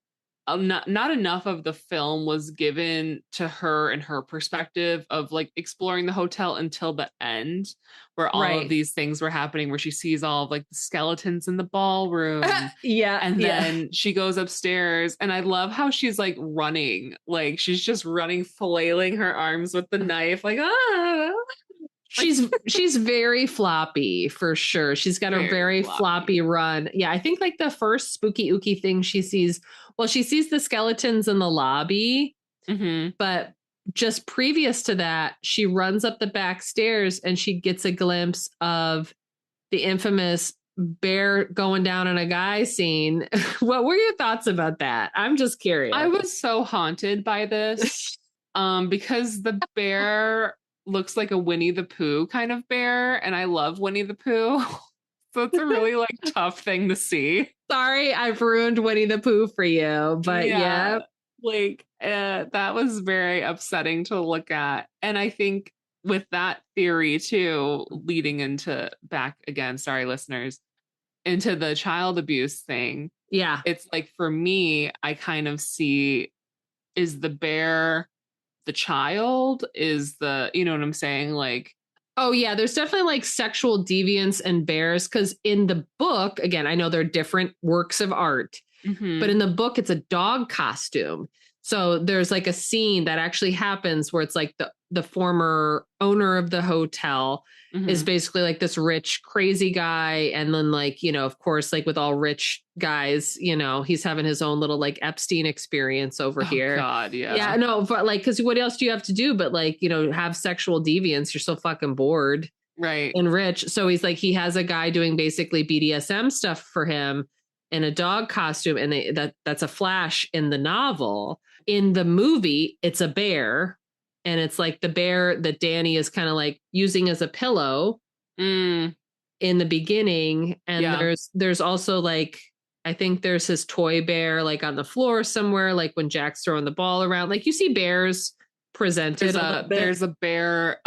not enough of the film was given to her and her perspective of like exploring the hotel until the end, where all of these things were happening, where she sees all of like the skeletons in the ballroom. And then she goes upstairs, and I love how she's like running, like she's just running, flailing her arms with the knife, like She's very floppy for sure. She's got a very floppy run. Yeah, I think like the first spooky ooky thing she sees, well, she sees the skeletons in the lobby, but just previous to that, she runs up the back stairs and she gets a glimpse of the infamous bear going down in a guy scene. What were your thoughts about that? I'm just curious. I was so haunted by this because the bear looks like a Winnie the Pooh kind of bear, and I love Winnie the Pooh. So it's a really like tough thing to see. Sorry, I've ruined Winnie the Pooh for you, but like that was very upsetting to look at. And I think with that theory too, leading into back again, sorry listeners, into the child abuse thing. Yeah. It's like for me, I kind of see, is the bear the child? Is the, you know what I'm saying? Like, oh yeah, there's definitely like sexual deviance and bears, because in the book, again, I know they're different works of art, but in the book, it's a dog costume. So there's like a scene that actually happens where it's like the former owner of the hotel is basically like this rich, crazy guy. And then like, you know, of course, like with all rich guys, you know, he's having his own little like Epstein experience over here. God, yeah. Yeah, no, but like, because what else do you have to do but like, you know, have sexual deviance? You're so fucking bored. Right. And rich. So he's like, he has a guy doing basically BDSM stuff for him in a dog costume. And that's a flash in the novel. In the movie, it's a bear. And it's like the bear that Danny is kind of like using as a pillow in the beginning. And there's also like, I think there's his toy bear like on the floor somewhere, like when Jack's throwing the ball around. Like you see bears presented. There's a bear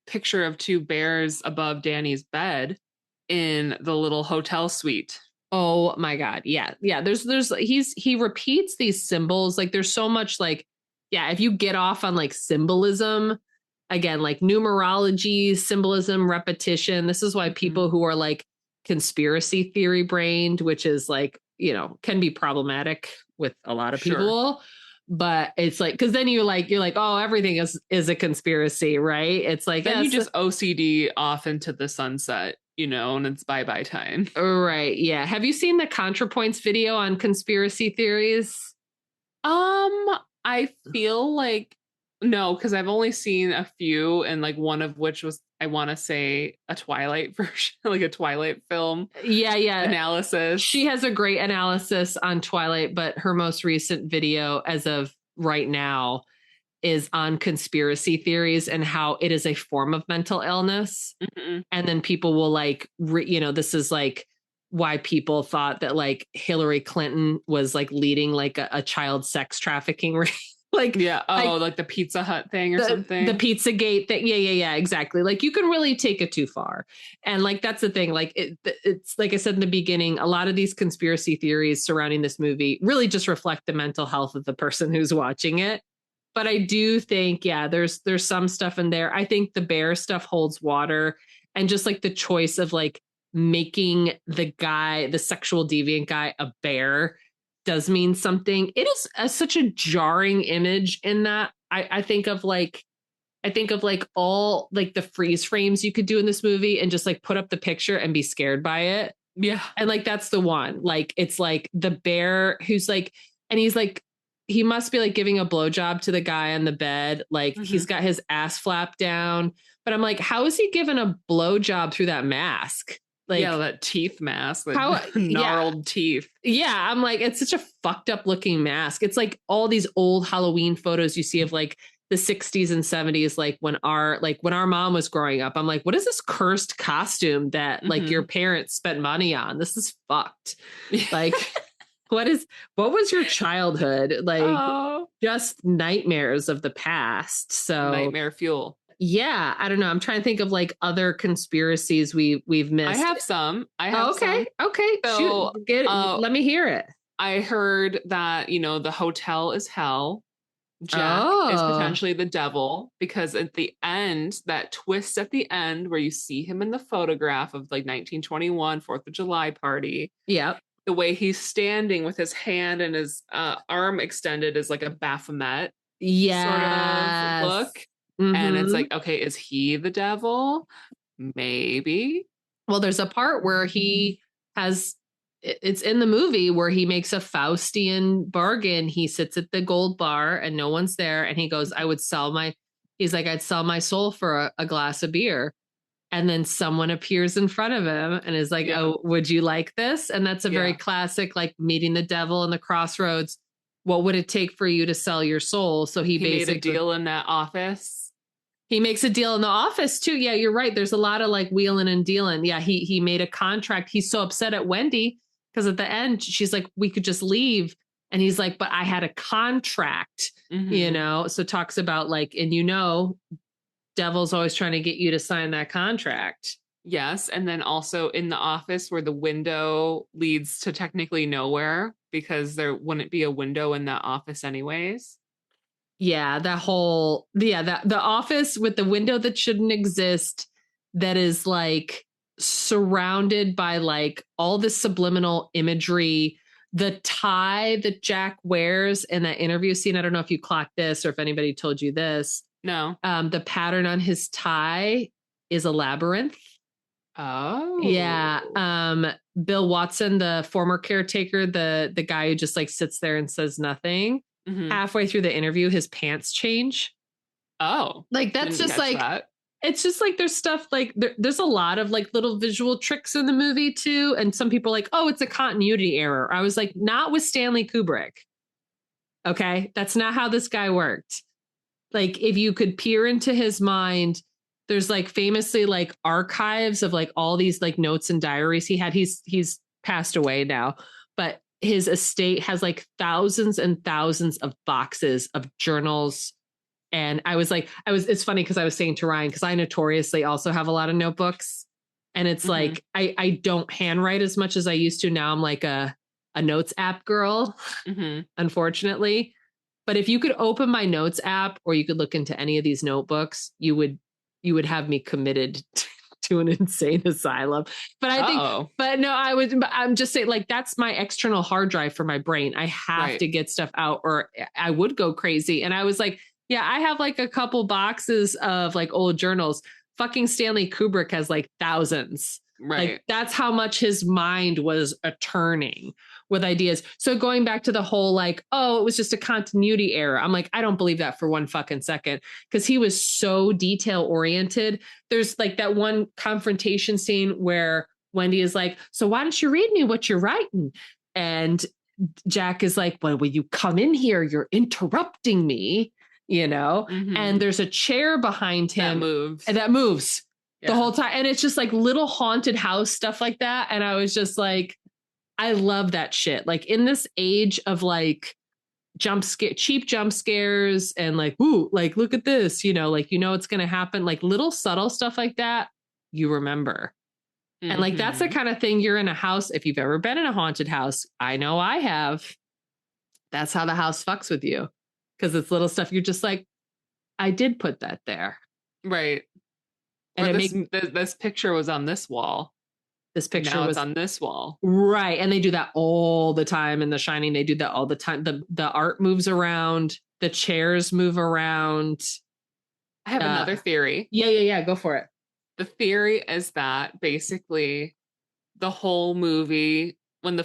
picture of two bears above Danny's bed in the little hotel suite. Oh my God. Yeah. Yeah. He repeats these symbols. Like there's so much like, yeah, if you get off on like symbolism, again, like numerology, symbolism, repetition, this is why people who are like conspiracy theory brained, which is like, you know, can be problematic with a lot of people. But it's like, because then you're like, oh, everything is a conspiracy, right? It's like, then you just OCD off into the sunset, you know, and it's bye-bye time. Right. Yeah. Have you seen the ContraPoints video on conspiracy theories? I feel like no, because I've only seen a few, and like one of which was, I want to say, a Twilight version, like a Twilight film. Yeah. Analysis. She has a great analysis on Twilight, but her most recent video as of right now is on conspiracy theories and how it is a form of mental illness. And then people will like, you know, this is like why people thought that like Hillary Clinton was like leading like a child sex trafficking ring. Like, yeah. Oh, like the Pizza Hut thing or something. The Pizzagate thing. Yeah. Exactly. Like you can really take it too far. And like, that's the thing. Like it's like I said in the beginning, a lot of these conspiracy theories surrounding this movie really just reflect the mental health of the person who's watching it. But I do think, yeah, there's some stuff in there. I think the bear stuff holds water, and just like the choice of like making the sexual deviant guy a bear does mean something. It is such a jarring image in that I think of like all like the freeze frames you could do in this movie and just like put up the picture and be scared by it. Yeah. And like, that's the one, like, it's like the bear who's like, and he's like, he must be like giving a blowjob to the guy on the bed. Like he's got his ass flapped down, but I'm like, how is he giving a blowjob through that mask? Like, yeah, that teeth mask, like gnarled teeth. Yeah, I'm like, it's such a fucked up looking mask. It's like all these old Halloween photos you see of like the 60s and 70s, like when our mom was growing up. I'm like, what is this cursed costume that like your parents spent money on? This is fucked. Like, what was your childhood like? Oh. Just nightmares of the past. So nightmare fuel. Yeah, I don't know. I'm trying to think of like other conspiracies we've missed. I have some. Okay. So, let me hear it. I heard that, the hotel is hell. Jack is Oh, potentially the devil because at the end, that twist at the end where you see him in the photograph of like 1921 4th of July party, yep. the way he's standing with his hand and his arm extended is like a Baphomet sort of Yes. look. And it's Mm-hmm. like, okay, is he the devil? Maybe. Well, there's a part where it's in the movie where he makes a Faustian bargain. He sits at the gold bar and no one's there. And he goes, he's like, I'd sell my soul for a glass of beer. And then someone appears in front of him and is like, Yeah. oh, would you like this? And that's a very Yeah. classic, like meeting the devil in the crossroads. What would it take for you to sell your soul? So he basically made a deal in that office. He makes a deal in the office too. Yeah, you're right. There's a lot of like wheeling and dealing. Yeah, he made a contract. He's so upset at Wendy because at the end she's like, we could just leave. And he's like, but I had a contract, So talks about like, and devil's always trying to get you to sign that contract. Yes. And then also in the office where the window leads to technically nowhere because there wouldn't be a window in that office anyways. Yeah, the office with the window that shouldn't exist, that is like surrounded by like all the subliminal imagery, the tie that Jack wears in that interview scene. I don't know if you clocked this or if anybody told you this. No. The pattern on his tie is a labyrinth. Oh. Yeah. Bill Watson, the former caretaker, the guy who just like sits there and says nothing. Mm-hmm. Halfway through the interview, his pants change. Oh. Like that's just like it's just like there's stuff like there's a lot of like little visual tricks in the movie too. And some people are like, oh, it's a continuity error. I was like, not with Stanley Kubrick. Okay. That's not how this guy worked. Like if you could peer into his mind, there's like famously like archives of like all these like notes and diaries he had. He's passed away now, but his estate has like thousands and thousands of boxes of journals. And it's funny because I was saying to Ryan, because I notoriously also have a lot of notebooks, and it's like, I don't handwrite as much as I used to. Now I'm like a notes app girl, unfortunately. But if you could open my notes app or you could look into any of these notebooks, you would have me committed to an insane asylum. But I'm just saying, like, that's my external hard drive for my brain. I have to get stuff out or I would go crazy. And I was like, yeah, I have like a couple boxes of like old journals. Fucking Stanley Kubrick has like thousands. Right. Like that's how much his mind was turning with ideas. So going back to the whole like, oh, it was just a continuity error. I'm like, I don't believe that for one fucking second, because he was so detail oriented. There's like that one confrontation scene where Wendy is like, so why don't you read me what you're writing? And Jack is like, well, will you come in here? You're interrupting me, and there's a chair behind him that moves the whole time. And it's just like little haunted house stuff like that. And I was just like, I love that shit. Like in this age of like cheap jump scares and like, ooh, like, look at this, it's going to happen. Like little subtle stuff like that, you remember. And like, that's the kind of thing you're in a house. If you've ever been in a haunted house, I know I have. That's how the house fucks with you. Because it's little stuff. You're just like, I did put that there. Right. And this picture was on this wall. This picture was on this wall. Right. And they do that all the time. In The Shining, they do that all the time. The art moves around. The chairs move around. I have another theory. Yeah. Go for it. The theory is that basically the whole movie, when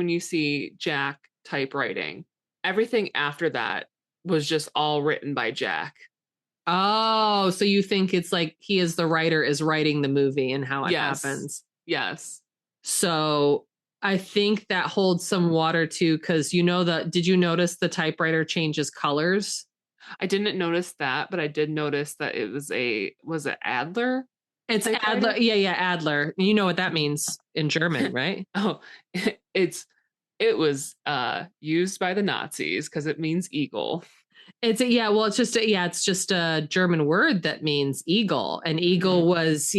you see Jack typewriting, everything after that was just all written by Jack. Oh, so you think it's like he is the writer is writing the movie and how it happens. Yes. So I think that holds some water too, because did you notice the typewriter changes colors? I didn't notice that, but I did notice that it was it Adler? It's Adler. Yeah, Adler. You know what that means in German, right? Oh, it was used by the Nazis because it means eagle. It's just a German word that means eagle. And eagle was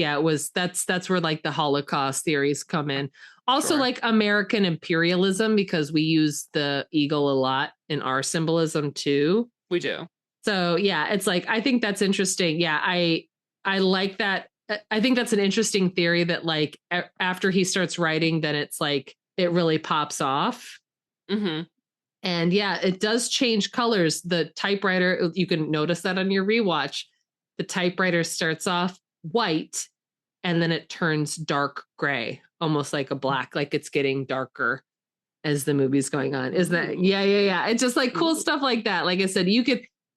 that's where like the Holocaust theories come in. Also, Sure. like American imperialism, because we use the eagle a lot in our symbolism too. We do. So yeah, it's like, I think that's interesting. Yeah, I like that. I think that's an interesting theory that like after he starts writing, then it's like it really pops off. Mm-hmm. And yeah, it does change colors. The typewriter, you can notice that on your rewatch. The typewriter starts off white and then it turns dark gray, almost like a black, like it's getting darker as the movie's going on. Isn't that? Yeah. It's just like cool stuff like that. Like I said,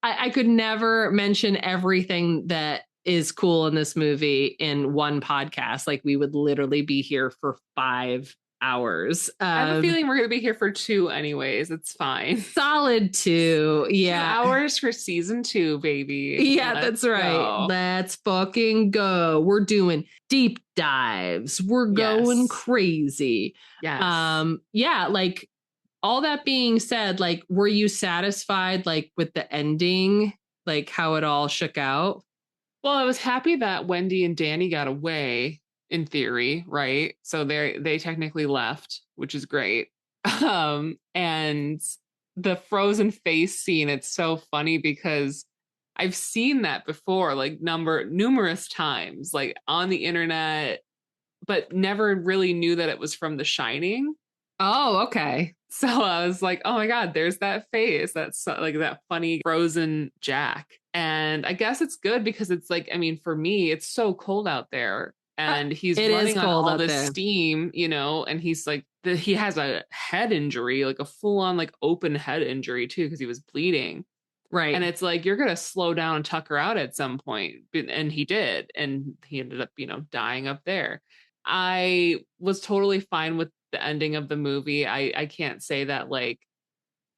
I could never mention everything that is cool in this movie in one podcast. Like we would literally be here for 5 hours. I have a feeling we're going to be here for 2 anyways. It's fine. Solid 2. Yeah. 2 hours for season 2, baby. Yeah, that's right. Go. Let's fucking go. We're doing deep dives. We're going crazy. Yes. Yeah, like all that being said, like, were you satisfied like with the ending, like how it all shook out? Well, I was happy that Wendy and Danny got away in theory, right? So they technically left, which is great. And the frozen face scene, it's so funny because I've seen that before, like numerous times, like on the internet, but never really knew that it was from The Shining. Oh, okay. So I was like, oh my God, there's that face. That's like that funny frozen Jack. And I guess it's good because it's like, I mean, for me, it's so cold out there and he's running on all this steam, you know, and he's like, he has a head injury, like a full on like open head injury too, because he was bleeding. Right. And it's like, you're going to slow down and tuck her out at some point. And he did. And he ended up, you know, dying up there. I was totally fine with the ending of the movie. I can't say that like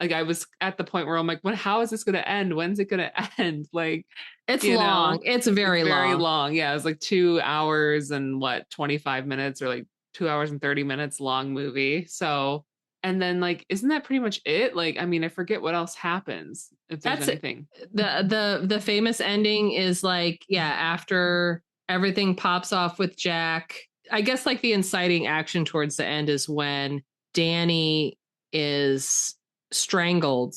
I was at the point where I'm like, how is this going to end? When's it going to end? Like, it's long. It's very long. Yeah. It was like 2 hours and 25 minutes or like 2 hours and 30 minutes long movie. So, and then like, isn't that pretty much it? Like, I mean, I forget what else happens if there's anything. The famous ending is like, yeah, after everything pops off with Jack, I guess like the inciting action towards the end is when Danny is strangled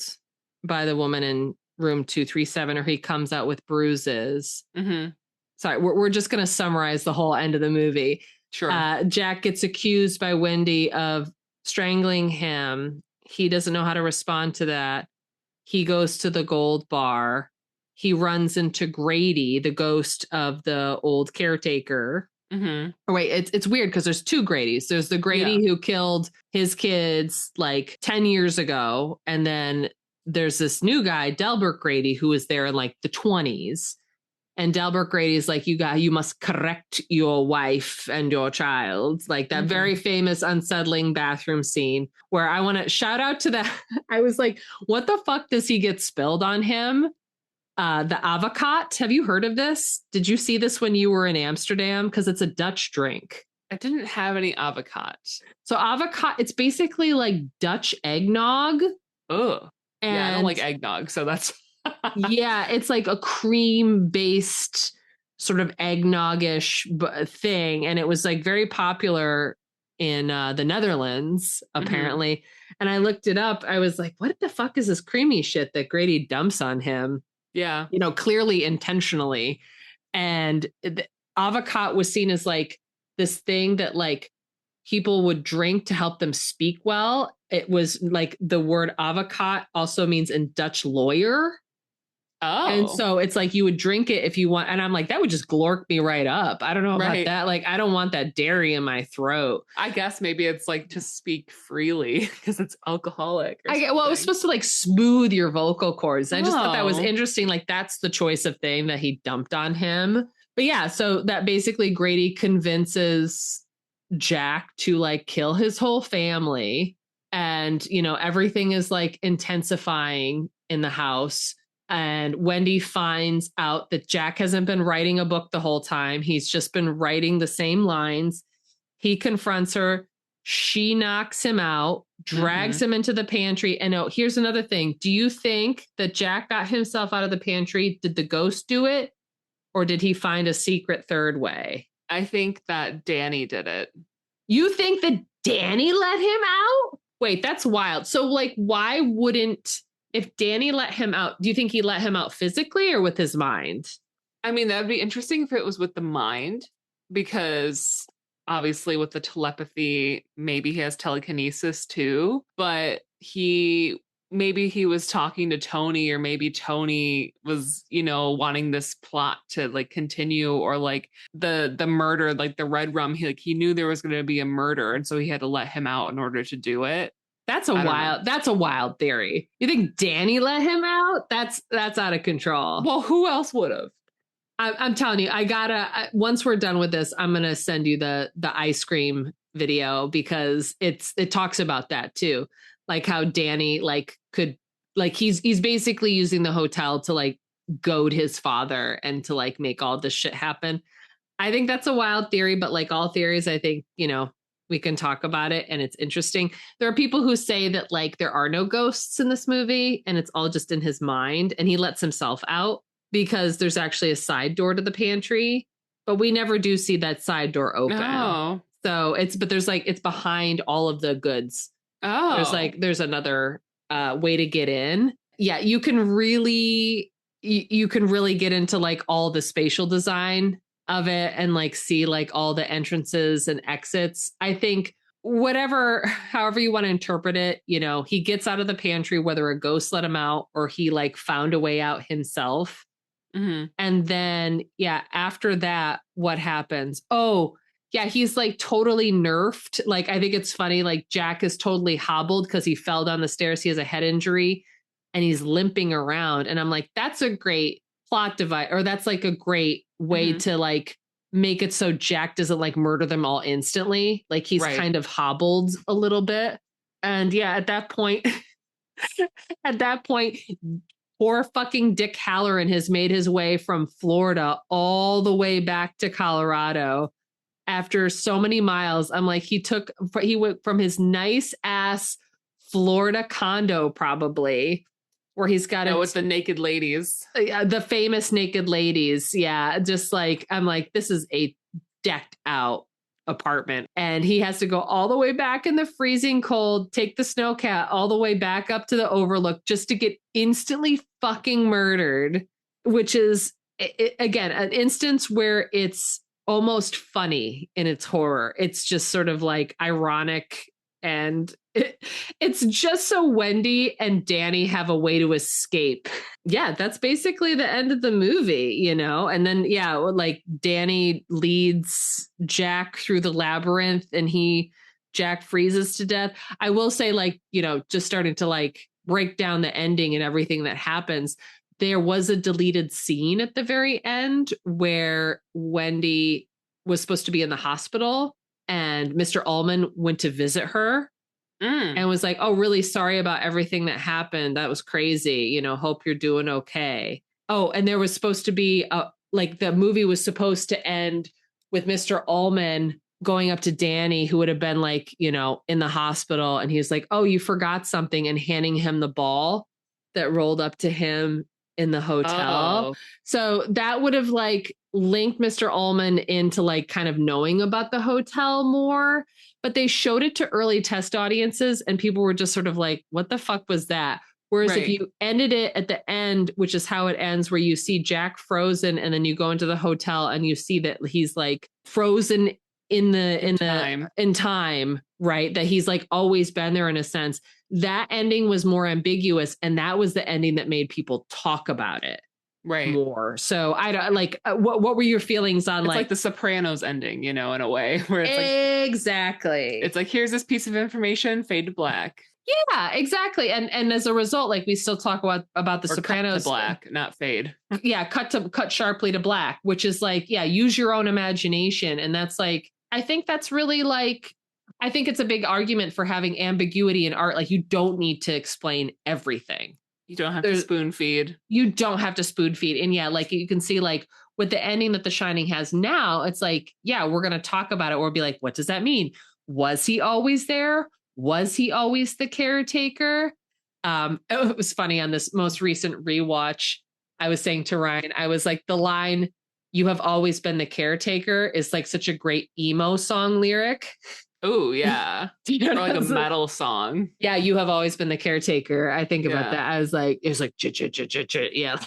by the woman in room 237, or he comes out with bruises. Mm-hmm. Sorry, we're just going to summarize the whole end of the movie. Sure. Jack gets accused by Wendy of strangling him. He doesn't know how to respond to that. He goes to the gold bar. He runs into Grady, the ghost of the old caretaker. Mm-hmm. Oh, wait, it's weird because there's 2 Gradys. There's the Grady who killed his kids like 10 years ago. And then there's this new guy, Delbert Grady, who was there in like the 20s. And Delbert Grady is like, you must correct your wife and your child. Like that very famous unsettling bathroom scene where I want to shout out to that. I was like, what the fuck does he get spilled on him? The avocat. Have you heard of this? Did you see this when you were in Amsterdam? Because it's a Dutch drink. I didn't have any avocat. So avocat, it's basically like Dutch eggnog. Oh, yeah, I don't like eggnog, so that's yeah, it's like a cream-based sort of eggnog-ish thing, and it was like very popular in the Netherlands, apparently. Mm-hmm. And I looked it up. I was like, what the fuck is this creamy shit that Grady dumps on him? Yeah. You know, clearly intentionally. And the avocat was seen as like this thing that like people would drink to help them speak well. It was like the word avocat also means in Dutch lawyer. Oh. And so it's like you would drink it if you want. And I'm like, that would just glork me right up. I don't know about that. Like, I don't want that dairy in my throat. I guess maybe it's like to speak freely because it's alcoholic. Well, it was supposed to like smooth your vocal cords. I just thought that was interesting. Like, that's the choice of thing that he dumped on him. But yeah, so that basically Grady convinces Jack to like kill his whole family. And, you know, everything is like intensifying in the house. And Wendy finds out that Jack hasn't been writing a book the whole time. He's just been writing the same lines. He confronts her. She knocks him out, drags him into the pantry. And oh, here's another thing. Do you think that Jack got himself out of the pantry? Did the ghost do it? Or did he find a secret third way? I think that Danny did it. You think that Danny let him out? Wait, that's wild. So like, why wouldn't, if Danny let him out, do you think he let him out physically or with his mind? I mean, that'd be interesting if it was with the mind, because obviously with the telepathy, maybe he has telekinesis too, but maybe he was talking to Tony, or maybe Tony was, wanting this plot to like continue, or like the murder, like the red rum, he knew there was going to be a murder, and so he had to let him out in order to do it. That's a wild theory. You think Danny let him out? That's out of control. Well, who else would have? I'm telling you, once we're done with this, I'm going to send you the ice cream video, because it talks about that too. Like how Danny he's basically using the hotel to like goad his father and to like make all this shit happen. I think that's a wild theory, but like all theories, I think, we can talk about it and it's interesting. There are people who say that like there are no ghosts in this movie and it's all just in his mind and he lets himself out because there's actually a side door to the pantry, but we never do see that side door open. Oh. So it's behind all of the goods. Oh. There's another way to get in. Yeah, you can really get into like all the spatial design of it and like see like all the entrances and exits. I think however you want to interpret it, he gets out of the pantry, whether a ghost let him out or he like found a way out himself. Mm-hmm. And then, after that, what happens? Oh, yeah, he's like totally nerfed. Like, I think it's funny. Like Jack is totally hobbled because he fell down the stairs. He has a head injury and he's limping around. And I'm like, that's a great plot device, or that's like a great way to like make it so Jack doesn't like murder them all instantly. Like he's kind of hobbled a little bit. And at that point, poor fucking Dick Halloran has made his way from Florida all the way back to Colorado after so many miles. I'm like, he went from his nice ass Florida condo, probably, where he's got with the naked ladies, the famous naked ladies. Yeah. Just like, I'm like, this is a decked out apartment, and he has to go all the way back in the freezing cold, take the snowcat all the way back up to the Overlook just to get instantly fucking murdered, which is again an instance where it's almost funny in its horror. It's just sort of like ironic, and it's just so Wendy and Danny have a way to escape. Yeah, that's basically the end of the movie, and then like Danny leads Jack through the labyrinth and Jack freezes to death. I will say, like, just starting to like break down the ending and everything that happens. There was a deleted scene at the very end where Wendy was supposed to be in the hospital and Mr. Ullman went to visit her and was like, oh, really sorry about everything that happened. That was crazy. Hope you're doing okay. Oh, and there was supposed to be the movie was supposed to end with Mr. Ullman going up to Danny, who would have been like, in the hospital. And he was like, oh, you forgot something, and handing him the ball that rolled up to him in the hotel. Oh. So that would have like linked Mr. Ullman into like kind of knowing about the hotel more, but they showed it to early test audiences and people were just sort of like, what the fuck was that? Whereas if you ended it at the end, which is how it ends, where you see Jack frozen and then you go into the hotel and you see that he's like frozen in time, right? That he's like always been there in a sense. That ending was more ambiguous, and that was the ending that made people talk about it more. So I don't like what were your feelings on it's like the Sopranos ending, in a way where it's exactly. It's like, here's this piece of information, fade to black. Yeah, exactly. And as a result, like we still talk about the Sopranos. Cut to black, not fade. Yeah, cut sharply to black, which is like, use your own imagination. And that's like, I think that's really like, I think it's a big argument for having ambiguity in art. Like you don't need to explain everything. You don't have to spoon feed. You don't have to spoon feed. And like you can see like with the ending that The Shining has now, it's like, we're going to talk about it. We'll be like, what does that mean? Was he always there? Was he always the caretaker? It was funny on this most recent rewatch. I was saying to Ryan, I was like, the line, "You have always been the caretaker," is like such a great emo song lyric. Oh yeah. Do you Or know like a those? metal song. Yeah, you have always been the caretaker. I think about Yeah. that. I was like, it was like, yeah.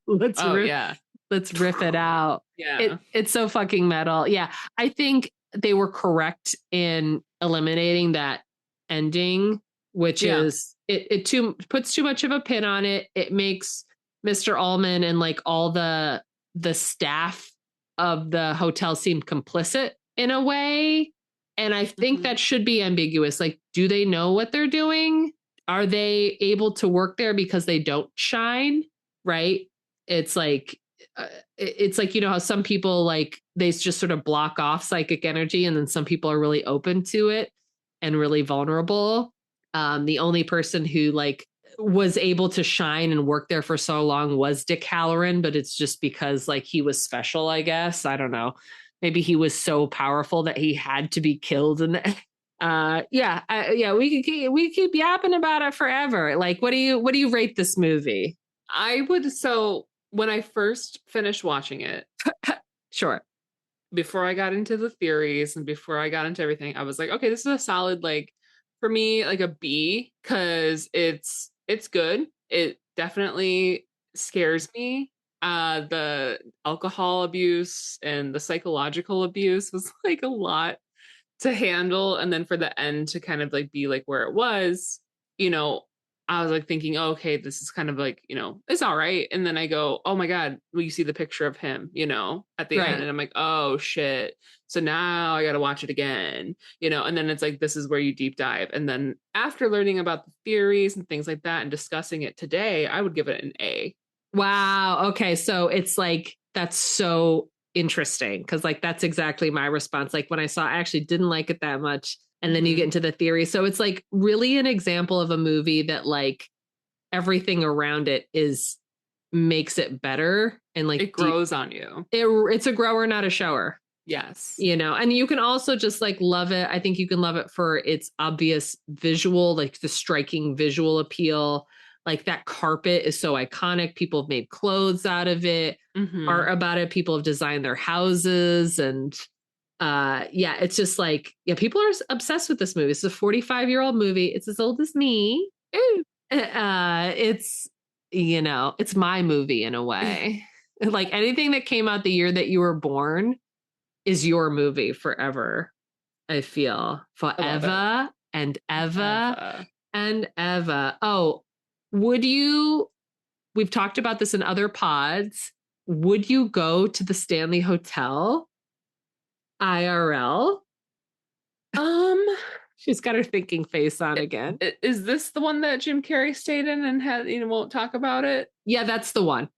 let's Oh riff, yeah. let's riff it out. Yeah. It's so fucking metal. Yeah, I think they were correct in eliminating that ending, which Yeah. is it too puts too much of a pin on it. It makes Mr. Allman and like all the staff of the hotel seem complicit in a way. And I think that should be ambiguous. Like, do they know what they're doing? Are they able to work there because they don't shine? Right? It's like it's like, you know how some people like they just sort of block off psychic energy, and then some people are really open to it and really vulnerable. The only person who like was able to shine and work there for so long was Dick Halloran, but it's just because like he was special, I guess. I don't know. Maybe he was so powerful that he had to be killed. And yeah, we keep yapping about it forever. Like, what do you rate this movie? I would, so when I first finished watching it, Sure. before I got into the theories and before I got into everything, I was like, okay, this is a solid, like, for me, like a B, because it's good. It definitely scares me. The alcohol abuse and the psychological abuse was like a lot to handle. And then for the end to kind of like be like where it was, you know, I was like thinking, oh, okay, this is kind of like, you know, it's all right. And then I go, oh my God, will you see the picture of him, you know, at the end? And I'm like, oh shit. So now I got to watch it again, you know, and then it's like, this is where you deep dive. And then after learning about the theories and things like that and discussing it today, I would give it an A. Wow. Okay. So it's like, that's so interesting because, like, that's exactly my response. Like, when I saw, I actually didn't like it that much. And then you get into the theory. So it's like really an example of a movie that, like, everything around it makes it better. And like, it grows on you. It's a grower, not a shower. Yes. You know, and you can also just like love it. I think you can love it for its obvious visual, like the striking visual appeal. Like that carpet is so iconic. People have made clothes out of it, art about it. People have designed their houses. And yeah, it's just like, yeah, people are obsessed with this movie. It's a 45-year-old movie. It's as old as me. It's, you know, it's my movie in a way. Like anything that came out the year that you were born is your movie forever. I feel forever and ever and ever. Oh, we've talked about this in other pods. Would you go to the Stanley Hotel IRL? She's got her thinking face on again. Is this the one that Jim Carrey stayed in and had, you know, won't talk about it? Yeah, that's the one.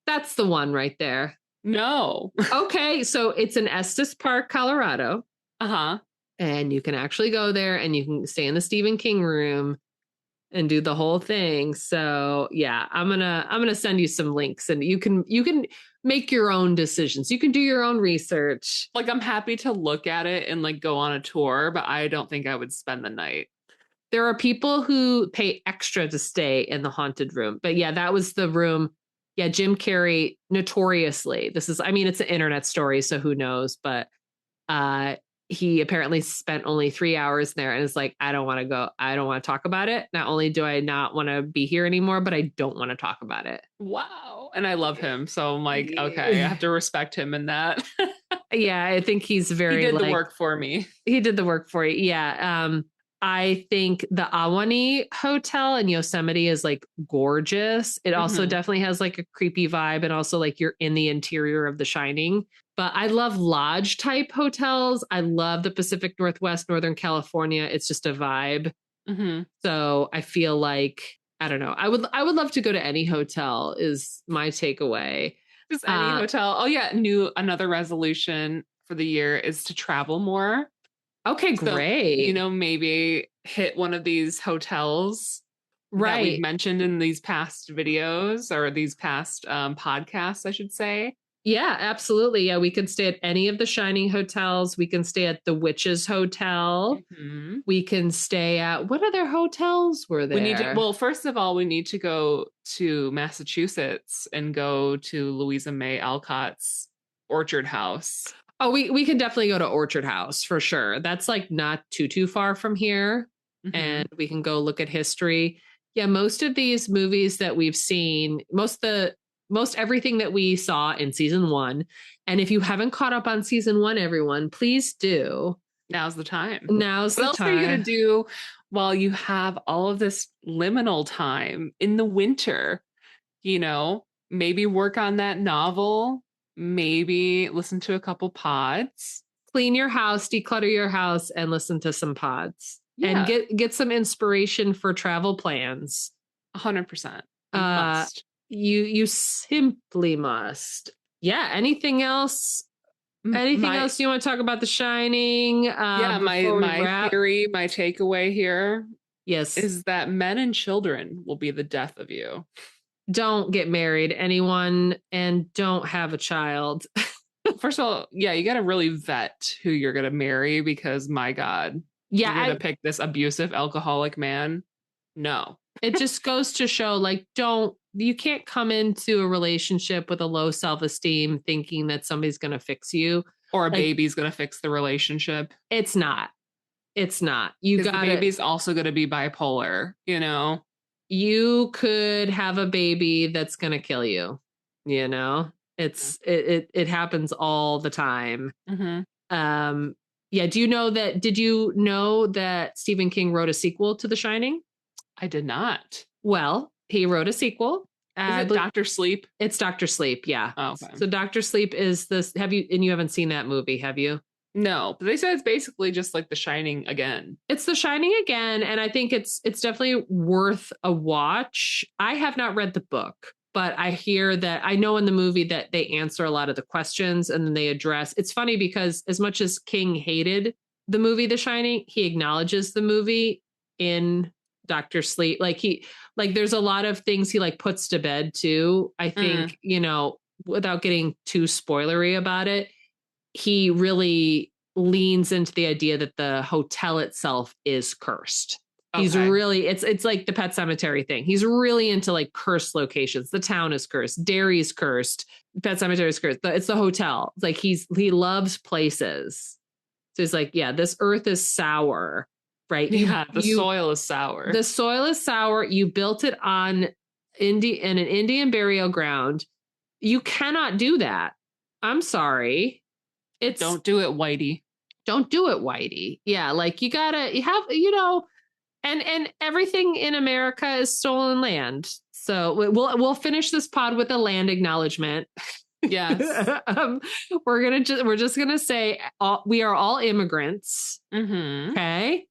That's the one right there. No. Okay, so it's in Estes Park, Colorado. Uh-huh. And you can actually go there and you can stay in the Stephen King room and do the whole thing. So yeah, I'm gonna send you some links and you can make your own decisions. You can do your own research. Like, I'm happy to look at it and like go on a tour, but I don't think I would spend the night. There are people who pay extra to stay in the haunted room. But yeah, that was the room. Yeah, Jim Carrey notoriously. This is, I mean, it's an internet story, so who knows, but he apparently spent only 3 hours there and is like, I don't want to go. I don't want to talk about it. Not only do I not want to be here anymore, but I don't want to talk about it. Wow. And I love him. So I'm like, okay, I have to respect him in that. Yeah, I think he's very, he did the work for me. He did the work for you. Yeah. I think the Ahwahnee Hotel in Yosemite is like gorgeous. It also definitely has like a creepy vibe and also like you're in the interior of The Shining. But I love lodge type hotels. I love the Pacific Northwest, Northern California. It's just a vibe. So I feel like, I don't know. I would love to go to any hotel is my takeaway. Just any hotel. Oh yeah. Another resolution for the year is to travel more. Okay, great. So, you know, maybe hit one of these hotels that we've mentioned in these past videos or these past podcasts, I should say. Yeah, absolutely. Yeah, we can stay at any of the Shining hotels. We can stay at the Witches Hotel. We can stay at, what other hotels were there? Well, first of all, we need to go to Massachusetts and go to Louisa May Alcott's Orchard House. Oh, we can definitely go to Orchard House for sure. That's like not too far from here. Mm-hmm. And we can go look at history. Yeah, most of these movies that we've seen, most everything that we saw in season 1. And if you haven't caught up on season 1, everyone, please do. Now's the time. Now's the time. What else are you going to do while you have all of this liminal time in the winter? You know, maybe work on that novel, maybe listen to a couple pods. Clean your house, declutter your house, and listen to some pods. Yeah. And get some inspiration for travel plans. 100%. You must. You simply must. Yeah. Anything else? Anything else you want to talk about The Shining? Yeah, my theory, my takeaway here, yes, is that men and children will be the death of you. Don't get married, anyone, and don't have a child. First of all, yeah, you got to really vet who you're going to marry because, my God, yeah, you're going to pick this abusive alcoholic man. No. It just goes to show, like, you can't come into a relationship with a low self-esteem thinking that somebody's going to fix you. Or a baby's going to fix the relationship. It's not. The baby's also going to be bipolar, you know? You could have a baby that's going to kill you, you know? It happens all the time. Mm-hmm. Yeah. Did you know that Stephen King wrote a sequel to The Shining? I did not. Well, he wrote a sequel. Is it Dr. Sleep? It's Dr. Sleep, yeah. Oh, okay. So Dr. Sleep is this. You haven't seen that movie, have you? No, but they said it's basically just like The Shining again. It's The Shining again, and I think it's definitely worth a watch. I have not read the book, but I hear that I know in the movie that they answer a lot of the questions and then they address. It's funny because as much as King hated the movie The Shining, he acknowledges the movie in Dr. Sleep. There's a lot of things he puts to bed too. I think, without getting too spoilery about it, he really leans into the idea that the hotel itself is cursed. Okay. He's really, it's like the Pet Cemetery thing. He's really into cursed locations. The town is cursed. Derry's cursed. Pet Cemetery is cursed. It's the hotel. It's like he loves places. So he's like, yeah, this earth is sour, right? Yeah, the soil is sour. The soil is sour. You built it on in an Indian burial ground. You cannot do that. I'm sorry. Don't do it, Whitey. Don't do it, Whitey. Yeah, and everything in America is stolen land. So we'll finish this pod with a land acknowledgement. Yes. We're just gonna say we are all immigrants. Mm-hmm. Okay.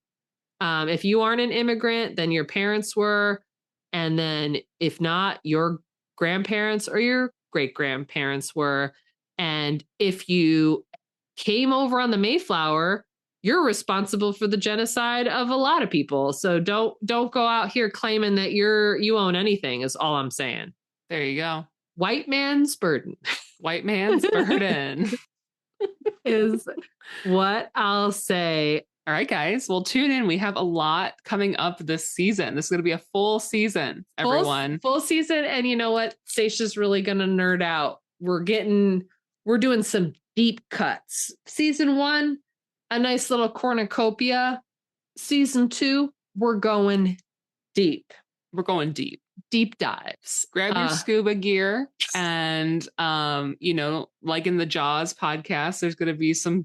If you aren't an immigrant, then your parents were, and then if not, your grandparents or your great grandparents were. And if you came over on the Mayflower, you're responsible for the genocide of a lot of people. So don't go out here claiming that you own anything is all I'm saying. There you go. White man's burden. White man's burden is what I'll say. All right, guys. Well, tune in. We have a lot coming up this season. This is going to be a full season, everyone. Full season. And you know what? Stacia's really going to nerd out. We're doing some deep cuts. Season 1, a nice little cornucopia. Season 2, we're going deep. We're going deep. Deep dives. Grab your scuba gear and, like in the Jaws podcast, there's going to be some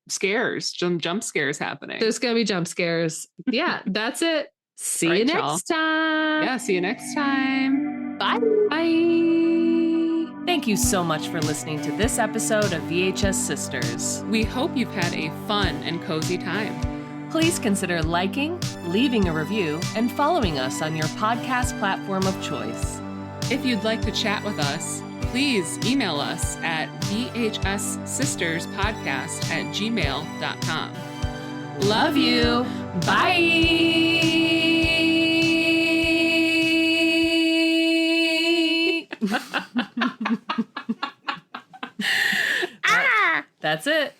jump scares happening. There's going to be jump scares. Yeah, that's it. See you next time. Yeah, see you next time. Bye. Bye. Thank you so much for listening to this episode of VHS Sisters. We hope you've had a fun and cozy time. Please consider liking, leaving a review, and following us on your podcast platform of choice. If you'd like to chat with us, please email us at VHSsisterspodcast@gmail.com. Love you. Bye. That's it.